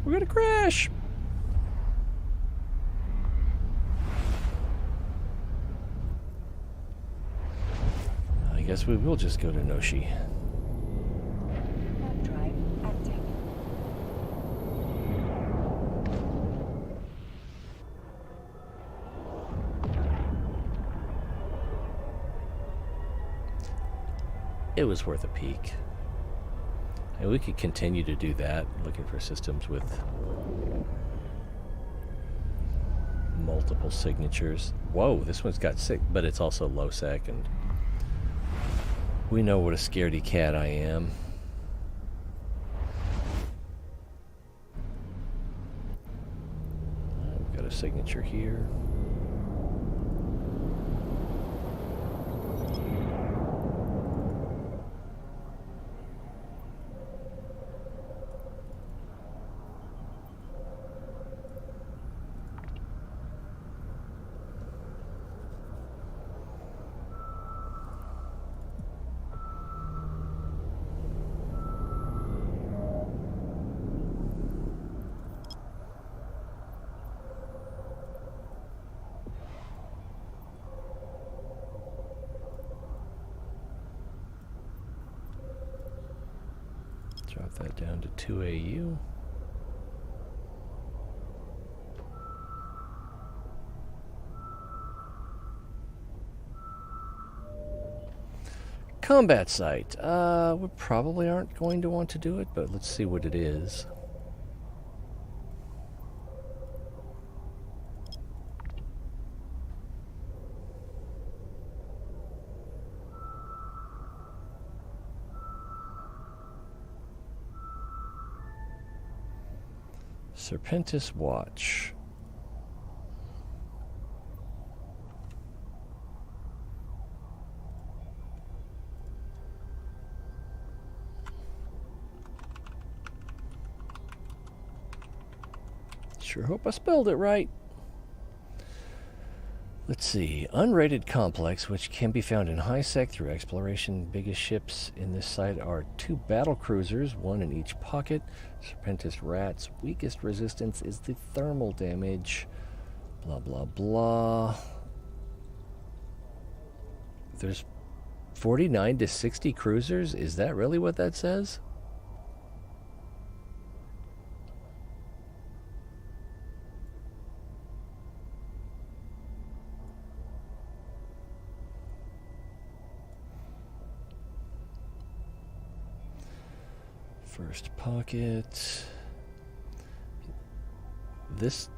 We're gonna crash. I guess we will just go to Noshi. Warp drive active. It was worth a peek. And we could continue to do that, looking for systems with multiple signatures. Whoa, this one's got 6, but it's also low sec, and we know what a scaredy cat I am. We've got a signature here. Drop that down to 2 AU. Combat site. We probably aren't going to want to do it, but let's see what it is. Serpentis Watch. Sure hope I spelled it right. Let's see. Unrated complex, which can be found in high sec through exploration. Biggest ships in this site are 2 battle cruisers, 1 in each pocket. Serpentis Rats. Weakest resistance is the thermal damage. Blah, blah, blah. There's 49 to 60 cruisers? Is that really what that says? First pocket. This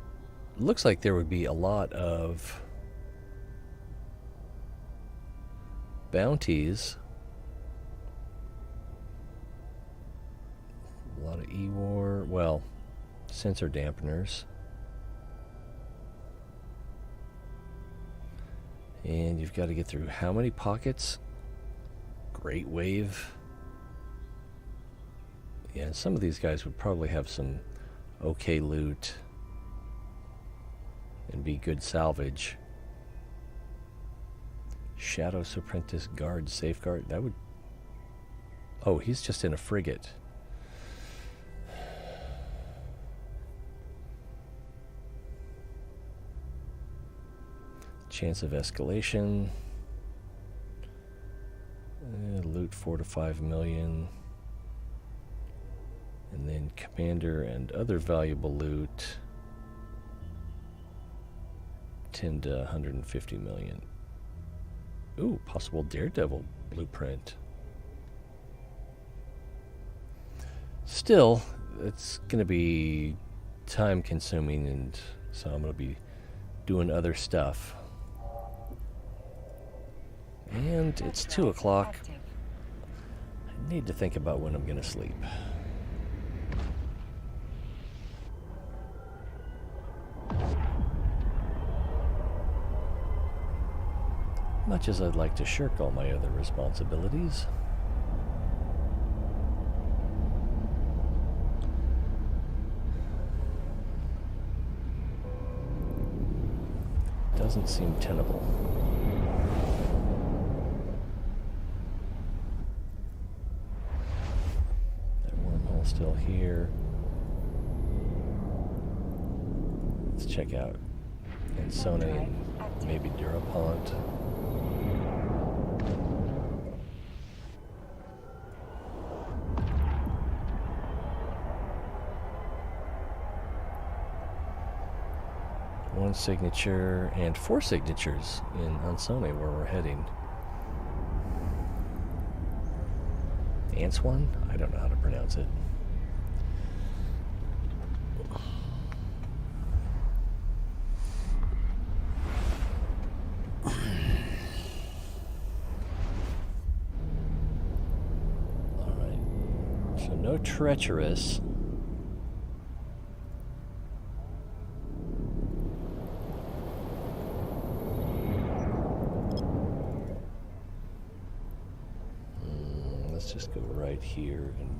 looks like there would be a lot of bounties. A lot of E-War, well, sensor dampeners. And you've got to get through how many pockets? Great Wave. Yeah, some of these guys would probably have some okay loot and be good salvage. Shadow Apprentice Guard Safeguard. That would... Oh, he's just in a frigate. Chance of escalation. Loot 4 to 5 million. And then commander and other valuable loot 10 to 150 million. Ooh, possible Daredevil blueprint. Still, it's going to be time consuming, and so I'm going to be doing other stuff. And it's 2 o'clock. I need to think about when I'm going to sleep. Much as I'd like to shirk all my other responsibilities. Doesn't seem tenable. That wormhole still here. Let's check out Ensone and maybe Durapont. One signature and 4 signatures in Ensone where we're heading. Answan? I don't know how to pronounce it. Alright. So no treacherous. Just go right here and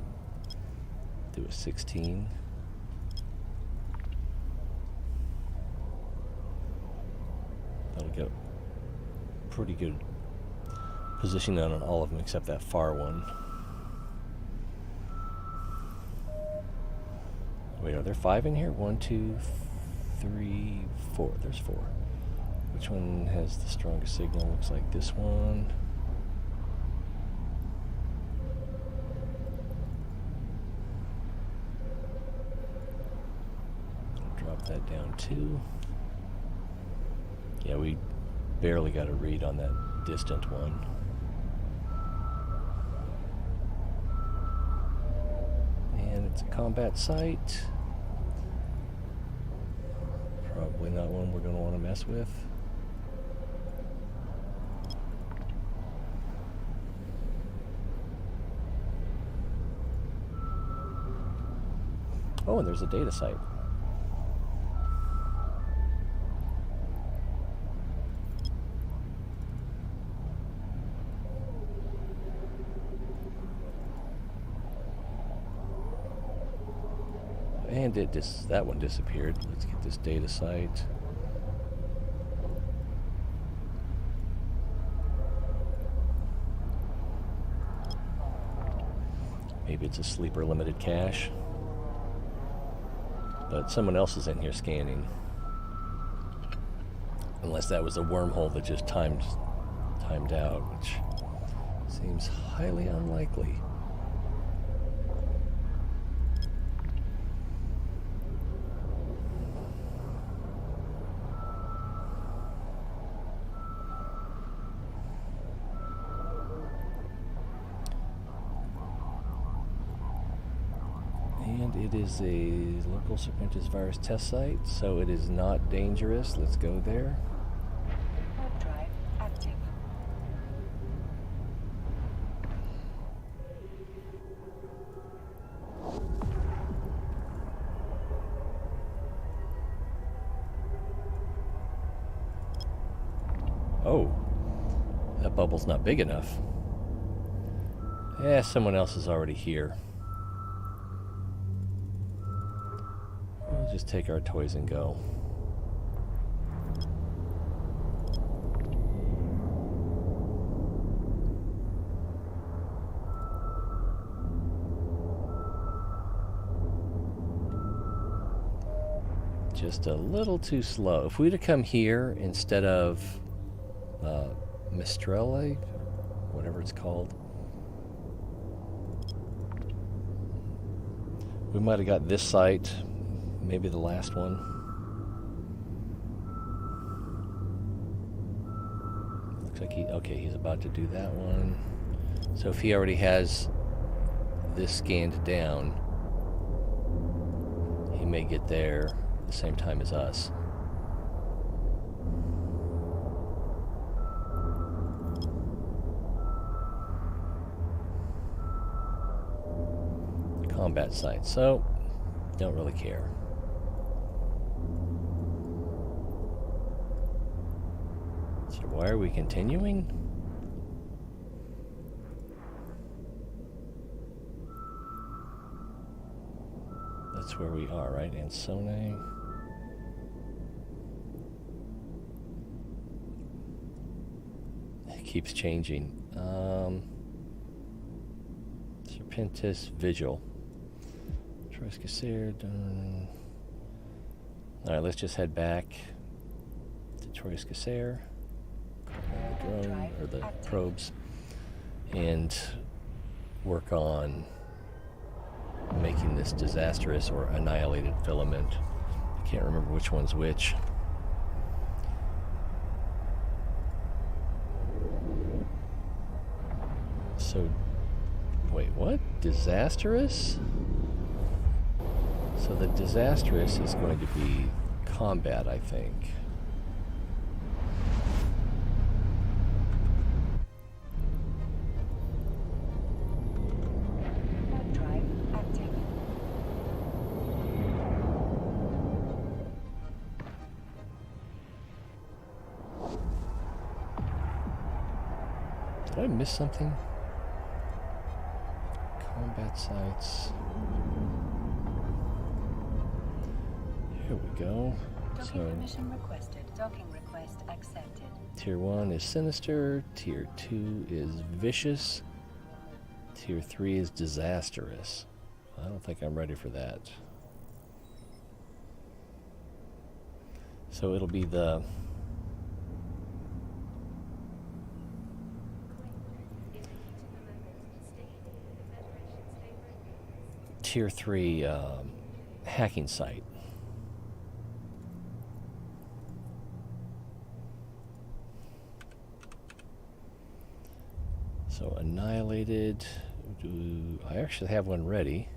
do a 16. That'll get pretty good positioning on all of them except that far one. Wait, are there 5 in here? 1, 2, 3, 4. There's 4. Which one has the strongest signal? Looks like this one. That down too. Yeah, we barely got a read on that distant one. And it's a combat site. Probably not one we're going to want to mess with. Oh, and there's a data site. And that one disappeared. Let's get this data site. Maybe it's a sleeper limited cache. But someone else is in here scanning. Unless that was a wormhole that just timed out, which seems highly unlikely. And it is a local serpentis virus test site, so it is not dangerous. Let's go there. Warp drive active. Oh, that bubble's not big enough. Yeah, someone else is already here. We'll just take our toys and go. Just a little too slow. If we'd have come here instead of Mistrele, whatever it's called, we might have got this site, maybe the last one. Looks like he's about to do that one. So if he already has this scanned down, he may get there at the same time as us. Combat site, so don't really care. So why are we continuing? That's where we are, right? Ansone. It keeps changing. Serpentis Vigil. Capsuleer done. Alright, let's just head back to Capsuleer, the drone, or the probes, and work on making this disastrous or annihilated filament. I can't remember which one's which. So, wait, what? Disastrous? So the disastrous is going to be combat, I think. Warp drive active. Did I miss something? Combat sites. Here we go. Docking permission requested. Docking request accepted. Tier 1 is sinister, Tier 2 is vicious, Tier 3 is disastrous. I don't think I'm ready for that. So it'll be the Tier 3 hacking site. So annihilated. I actually have one ready.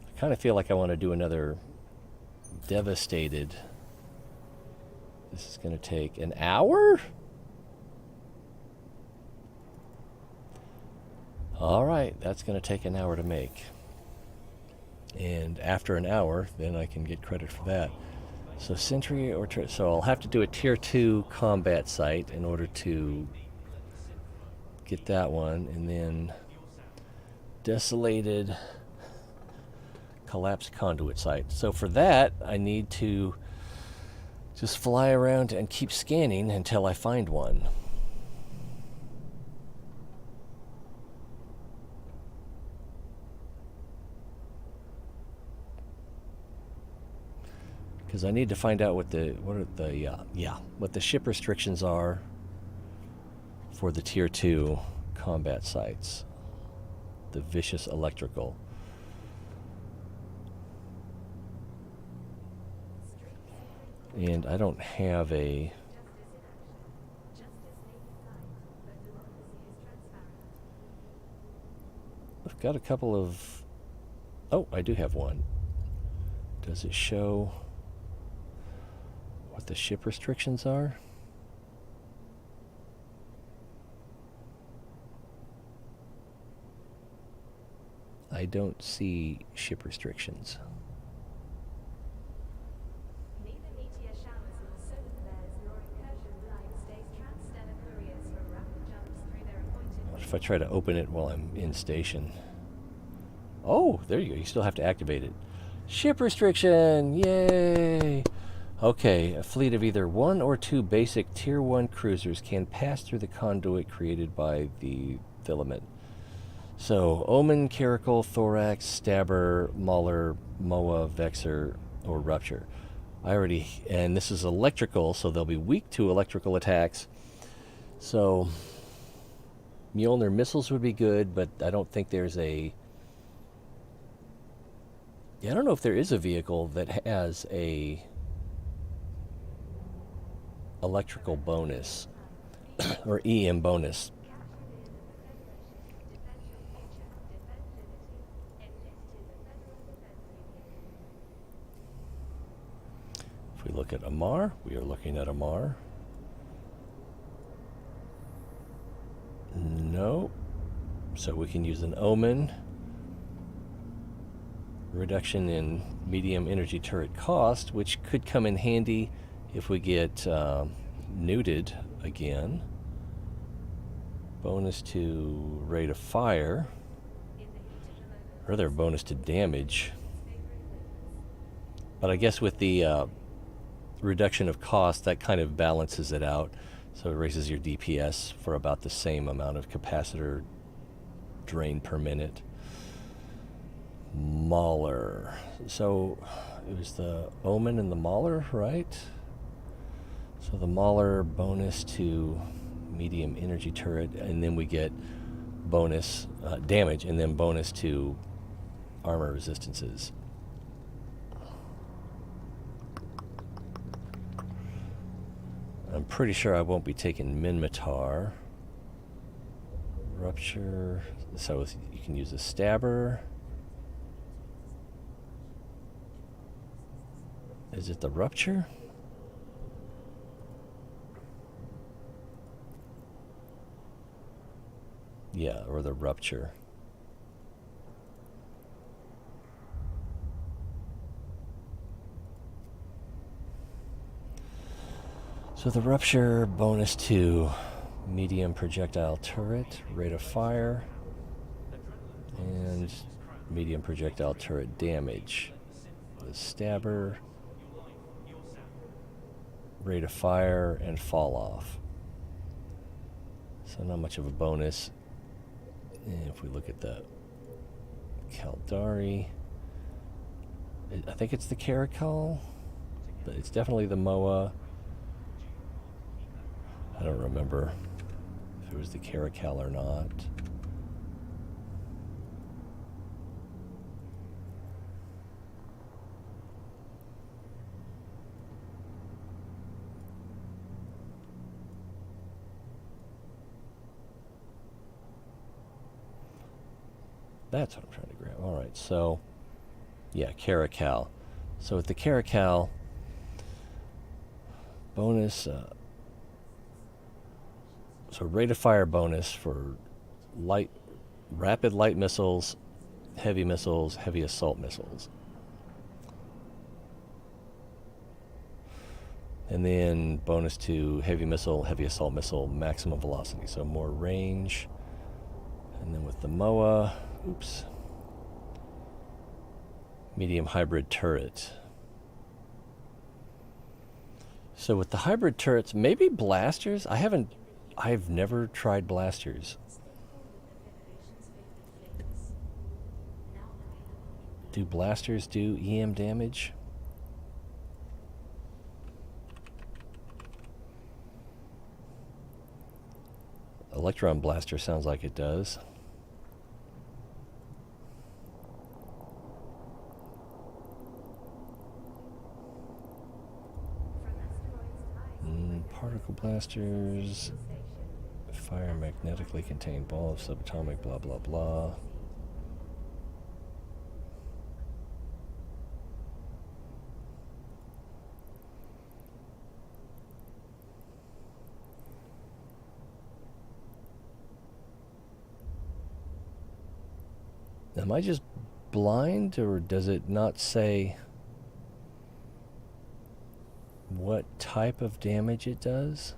I kind of feel like I want to do another devastated. This is going to take an hour? Alright, that's going to take an hour to make. And after an hour, then I can get credit for that. So Sentry or so I'll have to do a Tier 2 combat site in order to get that one, and then desolated collapsed conduit site. So for that, I need to just fly around and keep scanning until I find one. Because I need to find out what the ship restrictions are for the Tier 2 combat sites. The vicious electrical. And I don't have a... got a couple of... Oh, I do have one. Does it show what the ship restrictions are? I don't see ship restrictions. Neither meteor showers nor solar flares nor incursion light stays transstellar couriers from rapid jumps through their appointed... What if I try to open it while I'm in station? Oh, there you go. You still have to activate it. Ship restriction! Yay! Okay, a fleet of either 1 or 2 basic Tier 1 cruisers can pass through the conduit created by the filament. So, Omen, Caracal, Thorax, Stabber, Mauler, Moa, Vexer, or Rupture. And this is electrical, so they'll be weak to electrical attacks. So, Mjolnir missiles would be good, but I don't think there's a... Yeah, I don't know if there is a vehicle that has a electrical bonus or EM bonus. If we look at Amar, we are looking at Amar. No. So we can use an Omen. Reduction in medium energy turret cost, which could come in handy if we get neuted again. Bonus to rate of fire. Or rather, bonus to damage. But I guess with the reduction of cost, that kind of balances it out. So it raises your DPS for about the same amount of capacitor drain per minute. Mauler. So it was the Omen and the Mauler, right? So the Mauler bonus to medium energy turret, and then we get bonus damage, and then bonus to armor resistances. I'm pretty sure I won't be taking Minmatar. Rupture. So you can use a Stabber. Is it the Rupture? Yeah, or the Rupture. So the Rupture bonus to medium projectile turret, rate of fire, and medium projectile turret damage. The Stabber, rate of fire, and fall off. So not much of a bonus. And if we look at the Kaldari, I think it's the Caracal, but it's definitely the Moa. I don't remember if it was the Caracal or not. That's what I'm trying to grab. All right, so yeah, Caracal. So with the Caracal, bonus, so rate of fire bonus for rapid light missiles, heavy assault missiles. And then bonus to heavy assault missile, maximum velocity, so more range. And then with the MOA, medium hybrid turret. So with the hybrid turrets, maybe blasters? I've never tried blasters. Do blasters do EM damage? Electron blaster sounds like it does. Particle blasters fire magnetically contained ball of subatomic blah blah blah. Am I just blind, or does it not say what type of damage it does?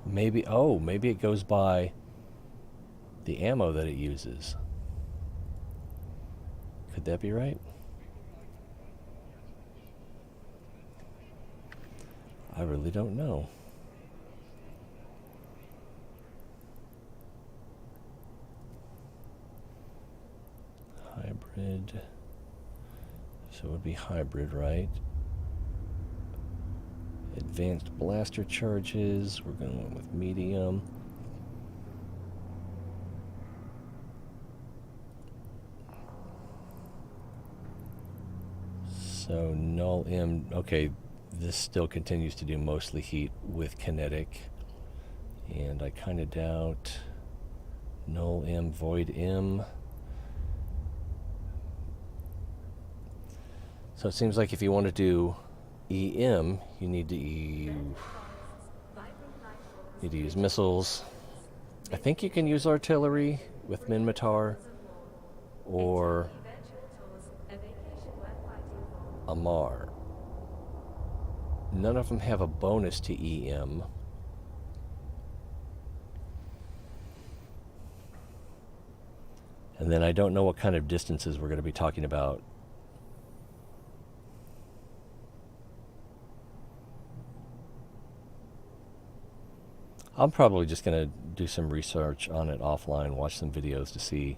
Maybe it goes by the ammo that it uses. Could that be right? I really don't know. Hybrid. So it would be hybrid, right? Advanced blaster charges. We're going with medium. So null M. Okay, this still continues to do mostly heat with kinetic. And I kind of doubt null M, void M. So it seems like if you want to do EM, you need to use missiles. I think you can use artillery with Minmatar or Amar. None of them have a bonus to EM. And then I don't know what kind of distances we're going to be talking about. I'm probably just going to do some research on it offline, watch some videos to see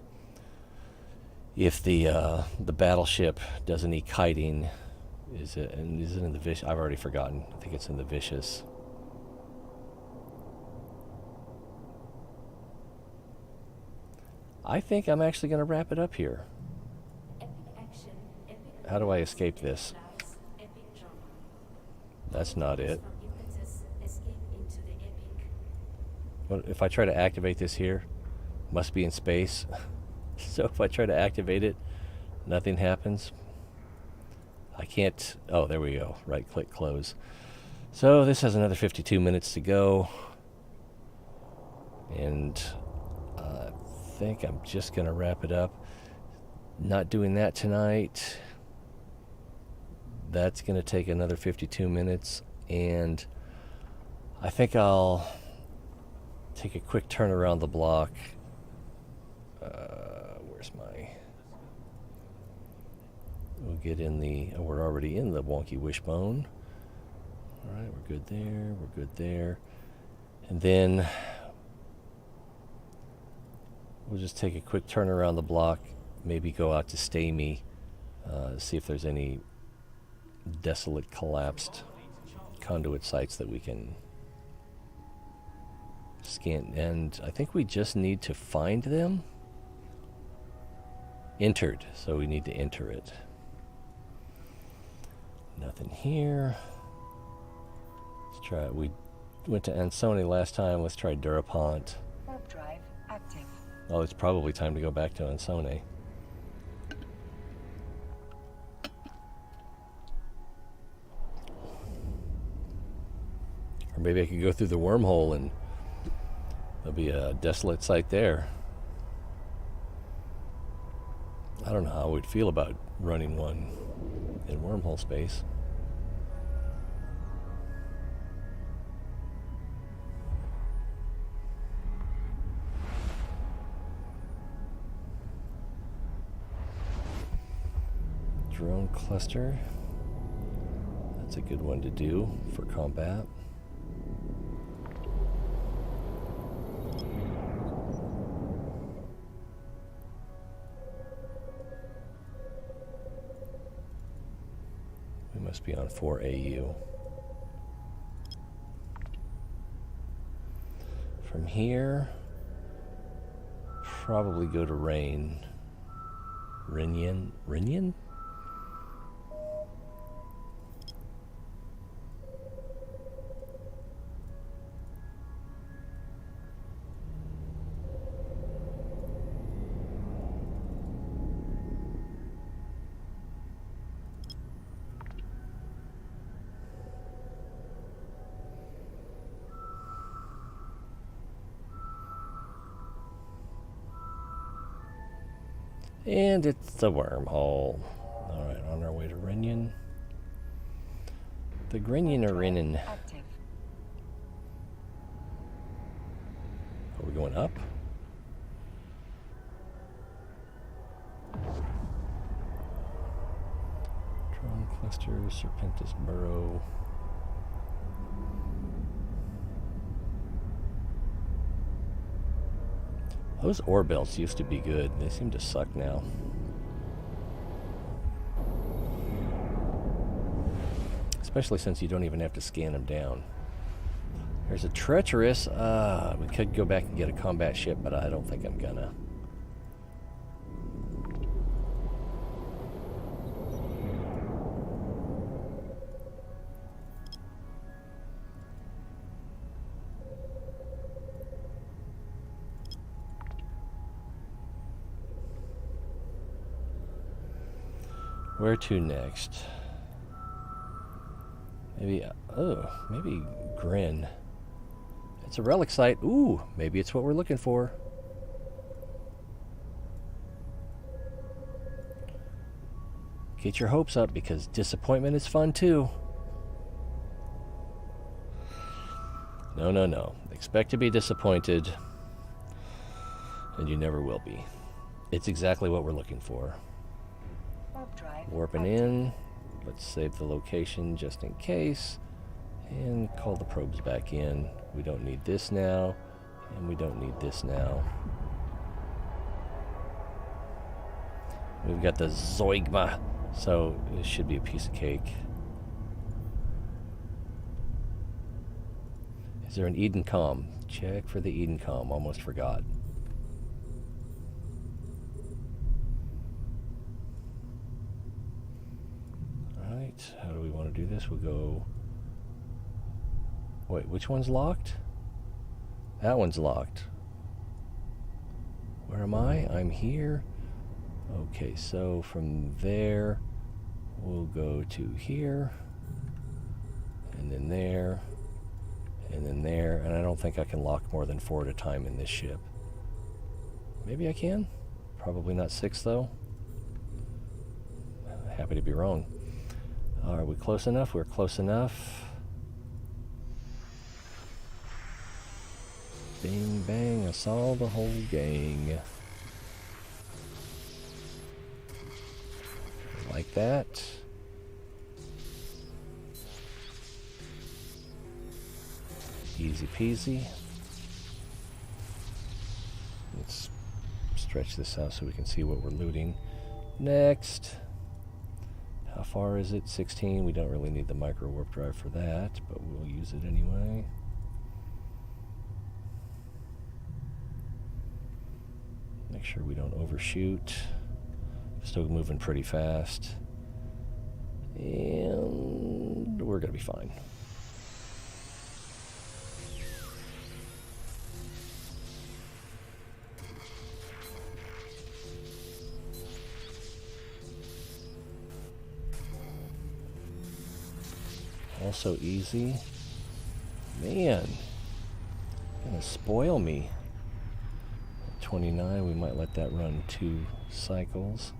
if the battleship does any kiting. Is it in the Vicious? I've already forgotten. I think it's in the Vicious. I think I'm actually going to wrap it up here. How do I escape this? That's not it. What if I try to activate this here? Must be in space. So if I try to activate it, nothing happens. I can't. Oh, there we go. Right click, close. So this has another 52 minutes to go. And I think I'm just going to wrap it up. Not doing that tonight. That's going to take another 52 minutes. And I think I'll take a quick turn around the block. Where's my... We'll get in the... Oh, we're already in the wonky wishbone. Alright, we're good there. We're good there. And then we'll just take a quick turn around the block. Maybe go out to Stamy. See if there's any desolate, collapsed conduit sites that we can scan. And I think we just need to find them. Entered, so we need to enter it. Nothing here. Let's try it. We went to Ansoni last time. Let's try Durapont. Warp drive active. Oh, it's probably time to go back to Ansoni. Or maybe I could go through the wormhole and there'll be a desolate site there. I don't know how we'd feel about running one in wormhole space. Drone cluster. That's a good one to do for combat. Must be on 4 AU. From here, probably go to Rain. Rinyan? Rinyan? And it's a wormhole. Alright, on our way to Renyon. The Grenyon are in. Active. Are we going up? Drone cluster, Serpentis burrow. Those ore belts used to be good. They seem to suck now. Especially since you don't even have to scan them down. There's a treacherous. We could go back and get a combat ship, but I don't think I'm gonna. Where to next? Maybe, maybe Grin. It's a relic site. Ooh, maybe it's what we're looking for. Get your hopes up, because disappointment is fun too. No, no, no. Expect to be disappointed, and you never will be. It's exactly what we're looking for. Warp drive. Warping in. Let's save the location just in case. And call the probes back in. We don't need this now. And we don't need this now. We've got the Zoigma. So it should be a piece of cake. Is there an Eden Com? Check for the Eden Com. Almost forgot. Alright, how do we want to do this? We'll go... Wait, which one's locked? That one's locked. Where am I? I'm here. Okay, so from there, we'll go to here, and then there, and then there, and I don't think I can lock more than 4 at a time in this ship. Maybe I can? Probably not 6, though. Happy to be wrong. Are we close enough? We're close enough. Bing, bang, I saw the whole gang. Like that. Easy peasy. Let's stretch this out so we can see what we're looting. Next. How far is it? 16. We don't really need the micro warp drive for that, but we'll use it anyway. Make sure we don't overshoot. Still moving pretty fast. And we're going to be fine. Also easy. Man, gonna spoil me. At 29, we might let that run 2 cycles.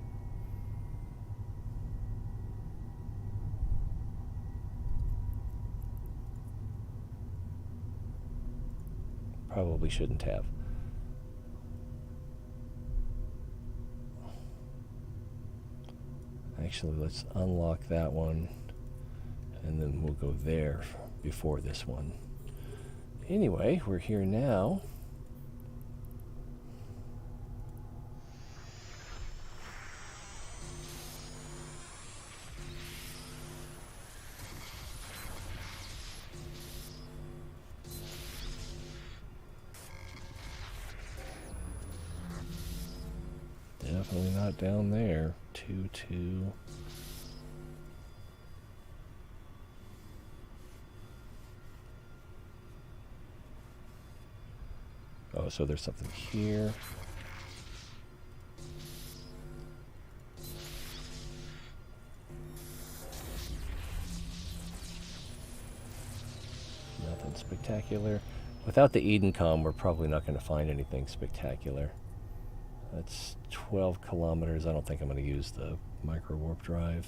Probably shouldn't have. Actually, let's unlock that one, and then we'll go there before this one. Anyway, we're here now. Definitely not down there. 2-2. Oh, so there's something here. Nothing spectacular. Without the Eden Com, we're probably not going to find anything spectacular. That's 12 kilometers. I don't think I'm going to use the micro warp drive.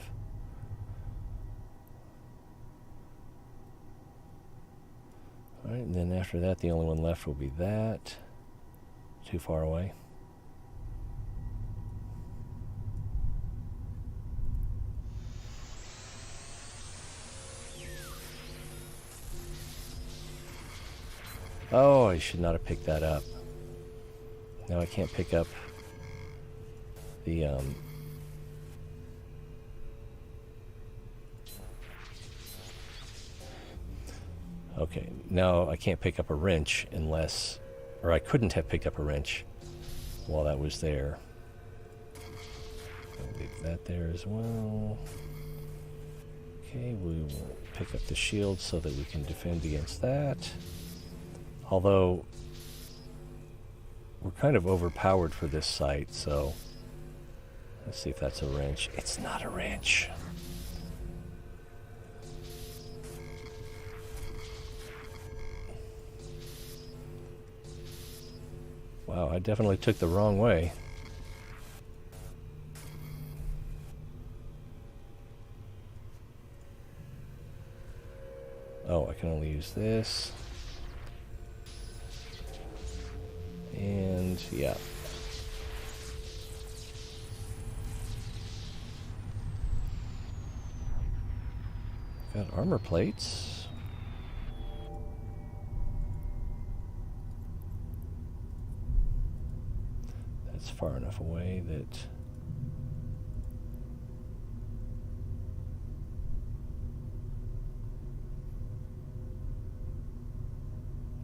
Alright, and then after that, the only one left will be that. Too far away. Oh, I should not have picked that up. Now I can't pick up the, okay, now I can't pick up a wrench unless, or I couldn't have picked up a wrench while that was there. I'll leave that there as well. Okay, we will pick up the shield so that we can defend against that. Although, we're kind of overpowered for this site, so let's see if that's a wrench. It's not a wrench. Wow, I definitely took the wrong way. Oh, I can only use this. And yeah. Got armor plates. That's far enough away that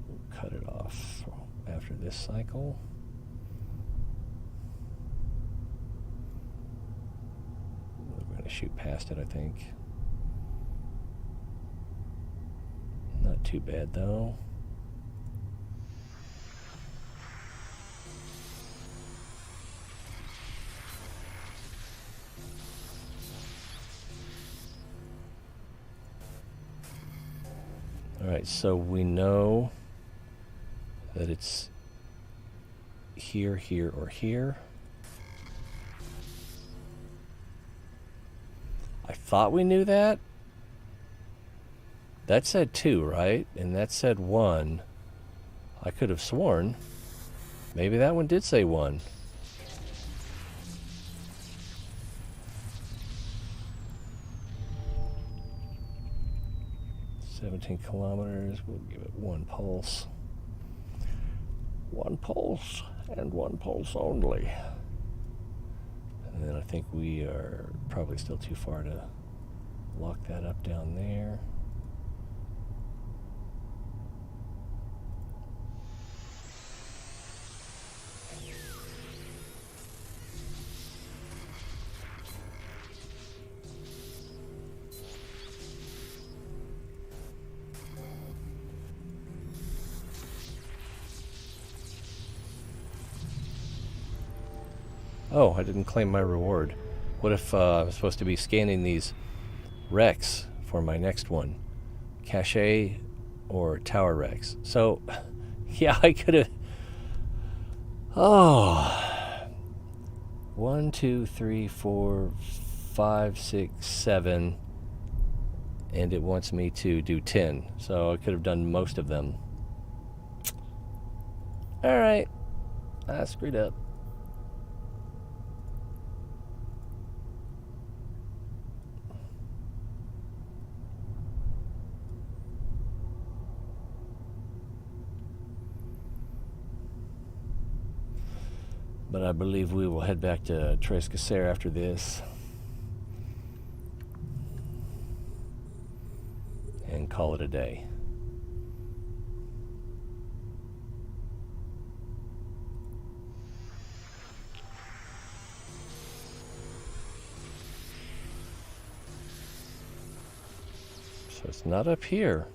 we'll cut it off after this cycle. We're going to shoot past it, I think. Not too bad, though. Alright, so we know that it's here, here, or here. I thought we knew that. That said 2, right? And that said 1. I could have sworn. Maybe that one did say 1. "17 kilometers, we'll give it 1 pulse. 1 pulse, and 1 pulse only. And then I think we are probably still too far to lock that up down there. Oh, I didn't claim my reward. What if I'm supposed to be scanning these wrecks for my next one? Cache or tower wrecks? So, yeah, I could have... Oh. 1, 2, 3, 4, 5, 6, 7. And it wants me to do 10. So I could have done most of them. Alright. I screwed up. But I believe we will head back to Capsuleer after this. And call it a day. So it's not up here.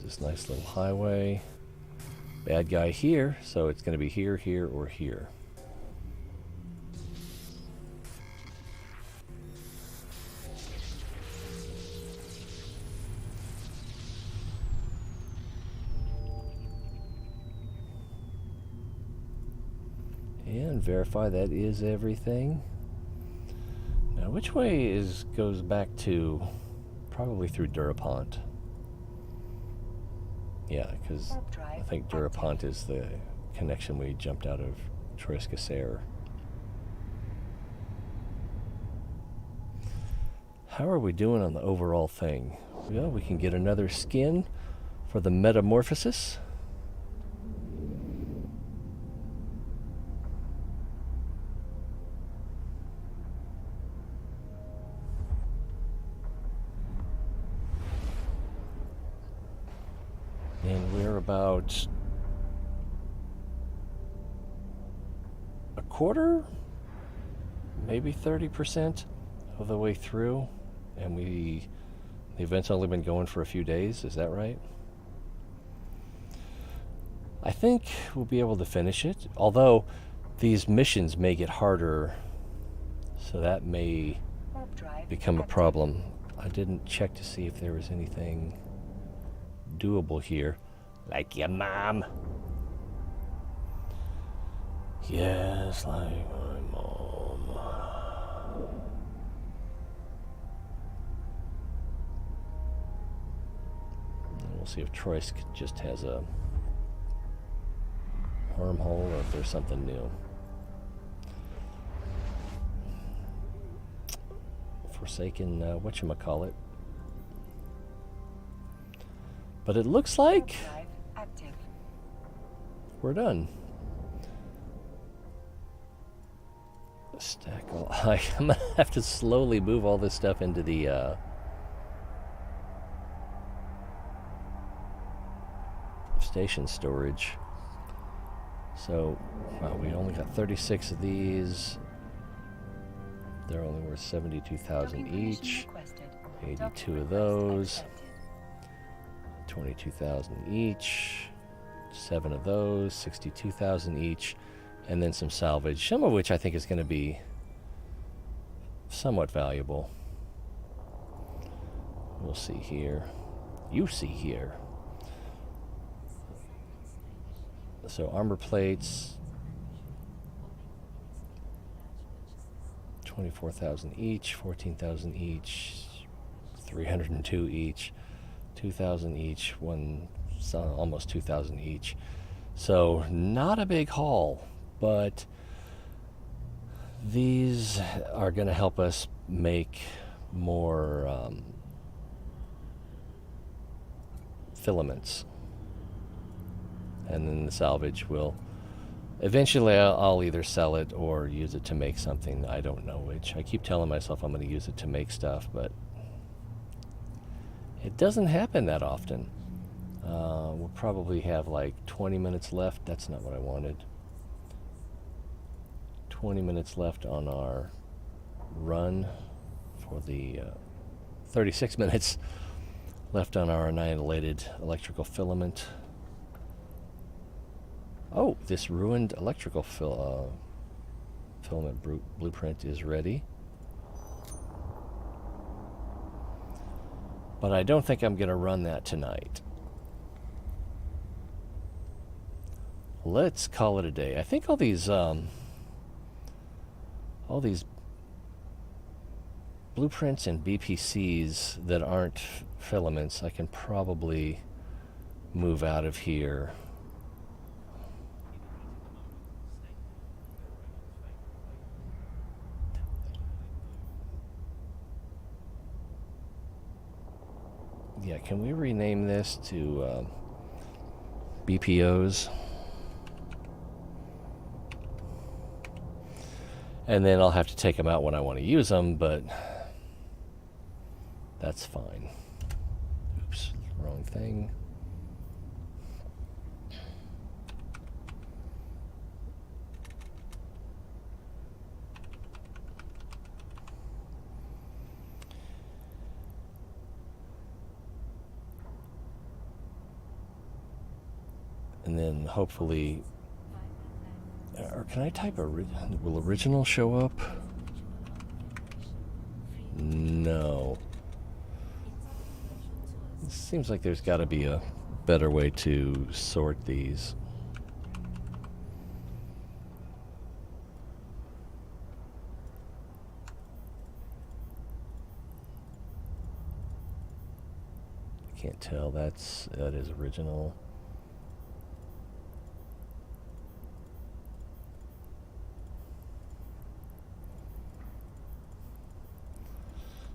This nice little highway. Bad guy here, so it's going to be here, here, or here. And verify that is everything. Now, which way goes back to? Probably through Durapont. Yeah, because I think Durapont is the connection we jumped out of Troyes-Casere. How are we doing on the overall thing? Well, we can get another skin for the metamorphosis. And we're about a quarter, maybe 30% of the way through. And the event's only been going for a few days, is that right? I think we'll be able to finish it, although these missions may get harder, so that may become a problem. I didn't check to see if there was anything doable here. Like your mom. Yes, like my mom. And we'll see if Troyes just has a wormhole or if there's something new. Forsaken, whatchamacallit. But it looks like we're done. Stack all. I'm gonna have to slowly move all this stuff into the station storage. So, wow, we only got 36 of these. They're only worth 72,000 each. 82 of those. 22,000 each. 7 of those, 62,000 each. And then some salvage, some of which I think is going to be somewhat valuable. We'll see here. You see here. So armor plates, 24,000 each, 14,000 each, 302 each, 2,000 each, almost 2,000 each. So not a big haul, but these are going to help us make more filaments. And then the salvage will eventually I'll either sell it or use it to make something. I don't know which. I keep telling myself I'm going to use it to make stuff, but it doesn't happen that often. We'll probably have like 20 minutes left. That's not what I wanted. 20 minutes left on our run for the 36 minutes left on our annihilated electrical filament. Oh, this ruined electrical filament blueprint is ready. But I don't think I'm going to run that tonight. Let's call it a day. I think all these blueprints and BPCs that aren't filaments, I can probably move out of here. Yeah, can we rename this to BPOs? And then I'll have to take them out when I want to use them, but that's fine. Oops, wrong thing. And then hopefully, or can I type will original show up? No. It seems like there's got to be a better way to sort these. can't tell. That is original.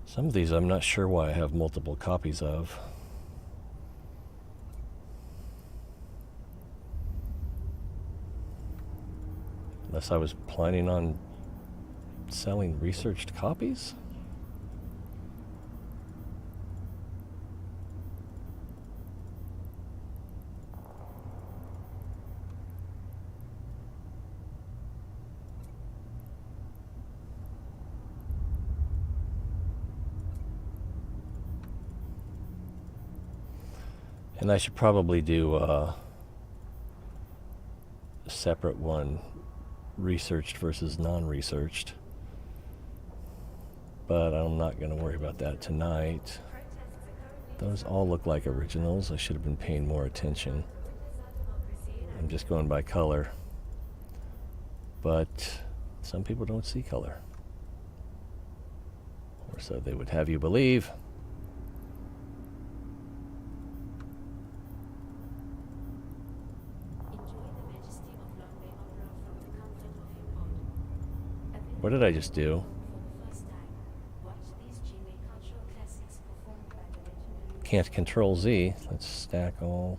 Some of these I'm not sure why I have multiple copies of. Unless I was planning on selling researched copies? And I should probably do a separate one, researched versus non-researched. But I'm not going to worry about that tonight. Those all look like originals. I should have been paying more attention. I'm just going by color. But some people don't see color. Or so they would have you believe. What did I just do? Can't control Z. Let's stack all.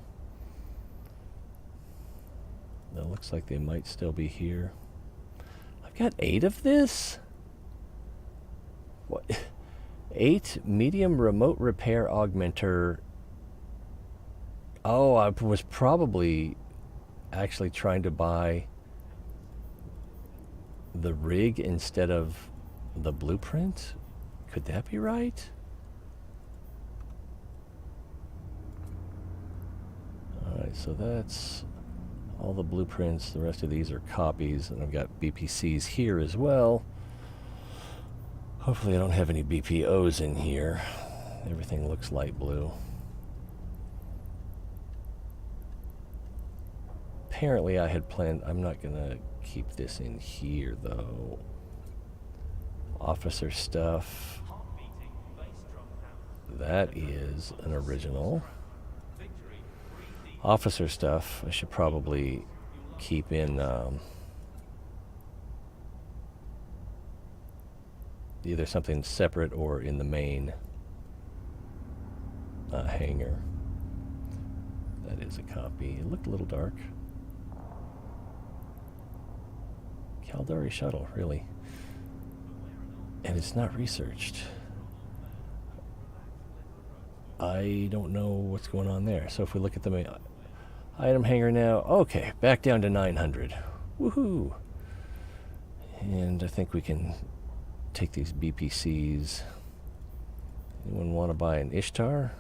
That looks like they might still be here. I've got 8 of this? What? 8 medium remote repair augmenter. Oh, I was probably actually trying to buy the rig instead of the blueprint. Could that be right? Alright, so that's all the blueprints. The rest of these are copies, and I've got BPCs here as well. Hopefully I don't have any BPOs in here. Everything looks light blue. Apparently I had planned, I'm not going to keep this in here though. Officer stuff. That is an original. Officer stuff I should probably keep in either something separate or in the main hanger. That is a copy. It looked a little dark. Caldari shuttle, really. And it's not researched. I don't know what's going on there. So if we look at the main item hanger now, okay, back down to 900. Woohoo! And I think we can take these BPCs. Anyone want to buy an Ishtar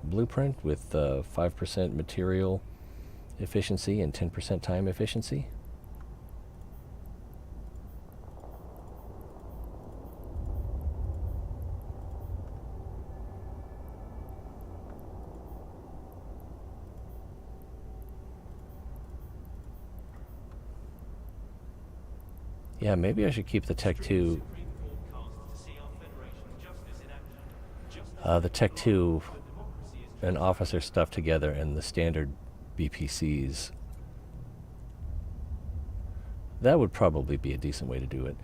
blueprint with 5% material efficiency and 10% time efficiency? Yeah, maybe I should keep the Tech 2. The Tech 2 and officer stuff together and the standard BPCs. That would probably be a decent way to do it.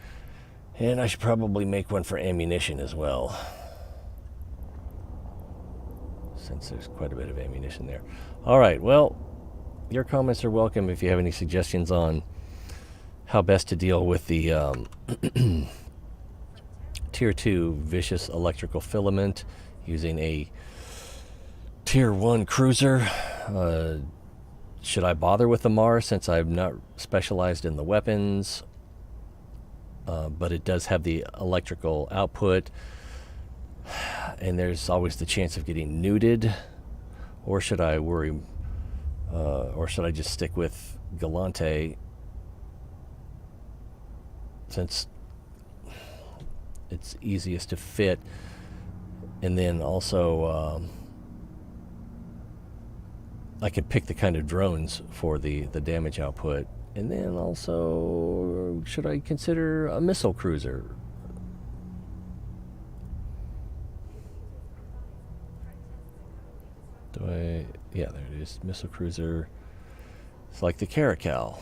And I should probably make one for ammunition as well, since there's quite a bit of ammunition there. Alright, well, your comments are welcome if you have any suggestions on how best to deal with the Tier 2 vicious electrical filament using a Tier 1 cruiser. Should I bother with the MAR since I'm not specialized in the weapons? But it does have the electrical output, and there's always the chance of getting nuded. Or should I worry, or should I just stick with Galante, since it's easiest to fit, and then also I can pick the kind of drones for the damage output. And then also, should I consider a missile cruiser? Yeah, there it is. Missile cruiser. It's like the Caracal.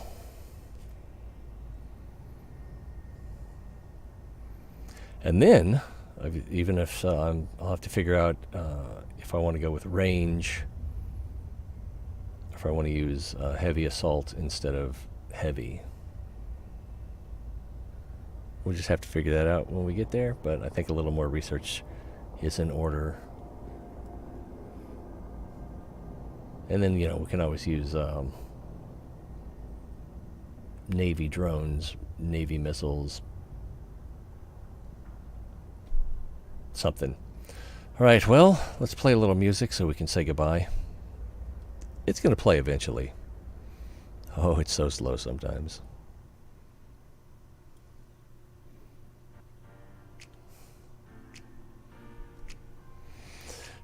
And then, even if I'll have to figure out if I want to go with range, if I want to use heavy assault instead of heavy. We'll just have to figure that out when we get there, but I think a little more research is in order. And then, we can always use Navy drones, Navy missiles, something. All right, well, let's play a little music so we can say goodbye. It's going to play eventually. Oh, it's so slow sometimes.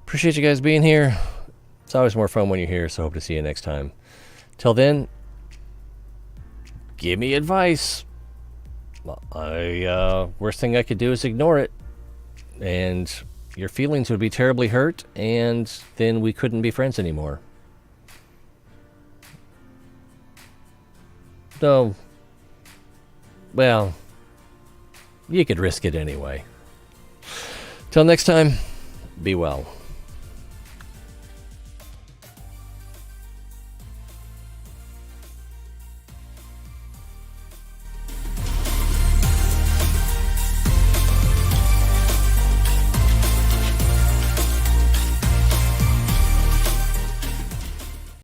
Appreciate you guys being here. It's always more fun when you're here, so hope to see you next time. Till then, give me advice. Worst thing I could do is ignore it. And your feelings would be terribly hurt, and then we couldn't be friends anymore. So, well, you could risk it anyway. Till next time, be well.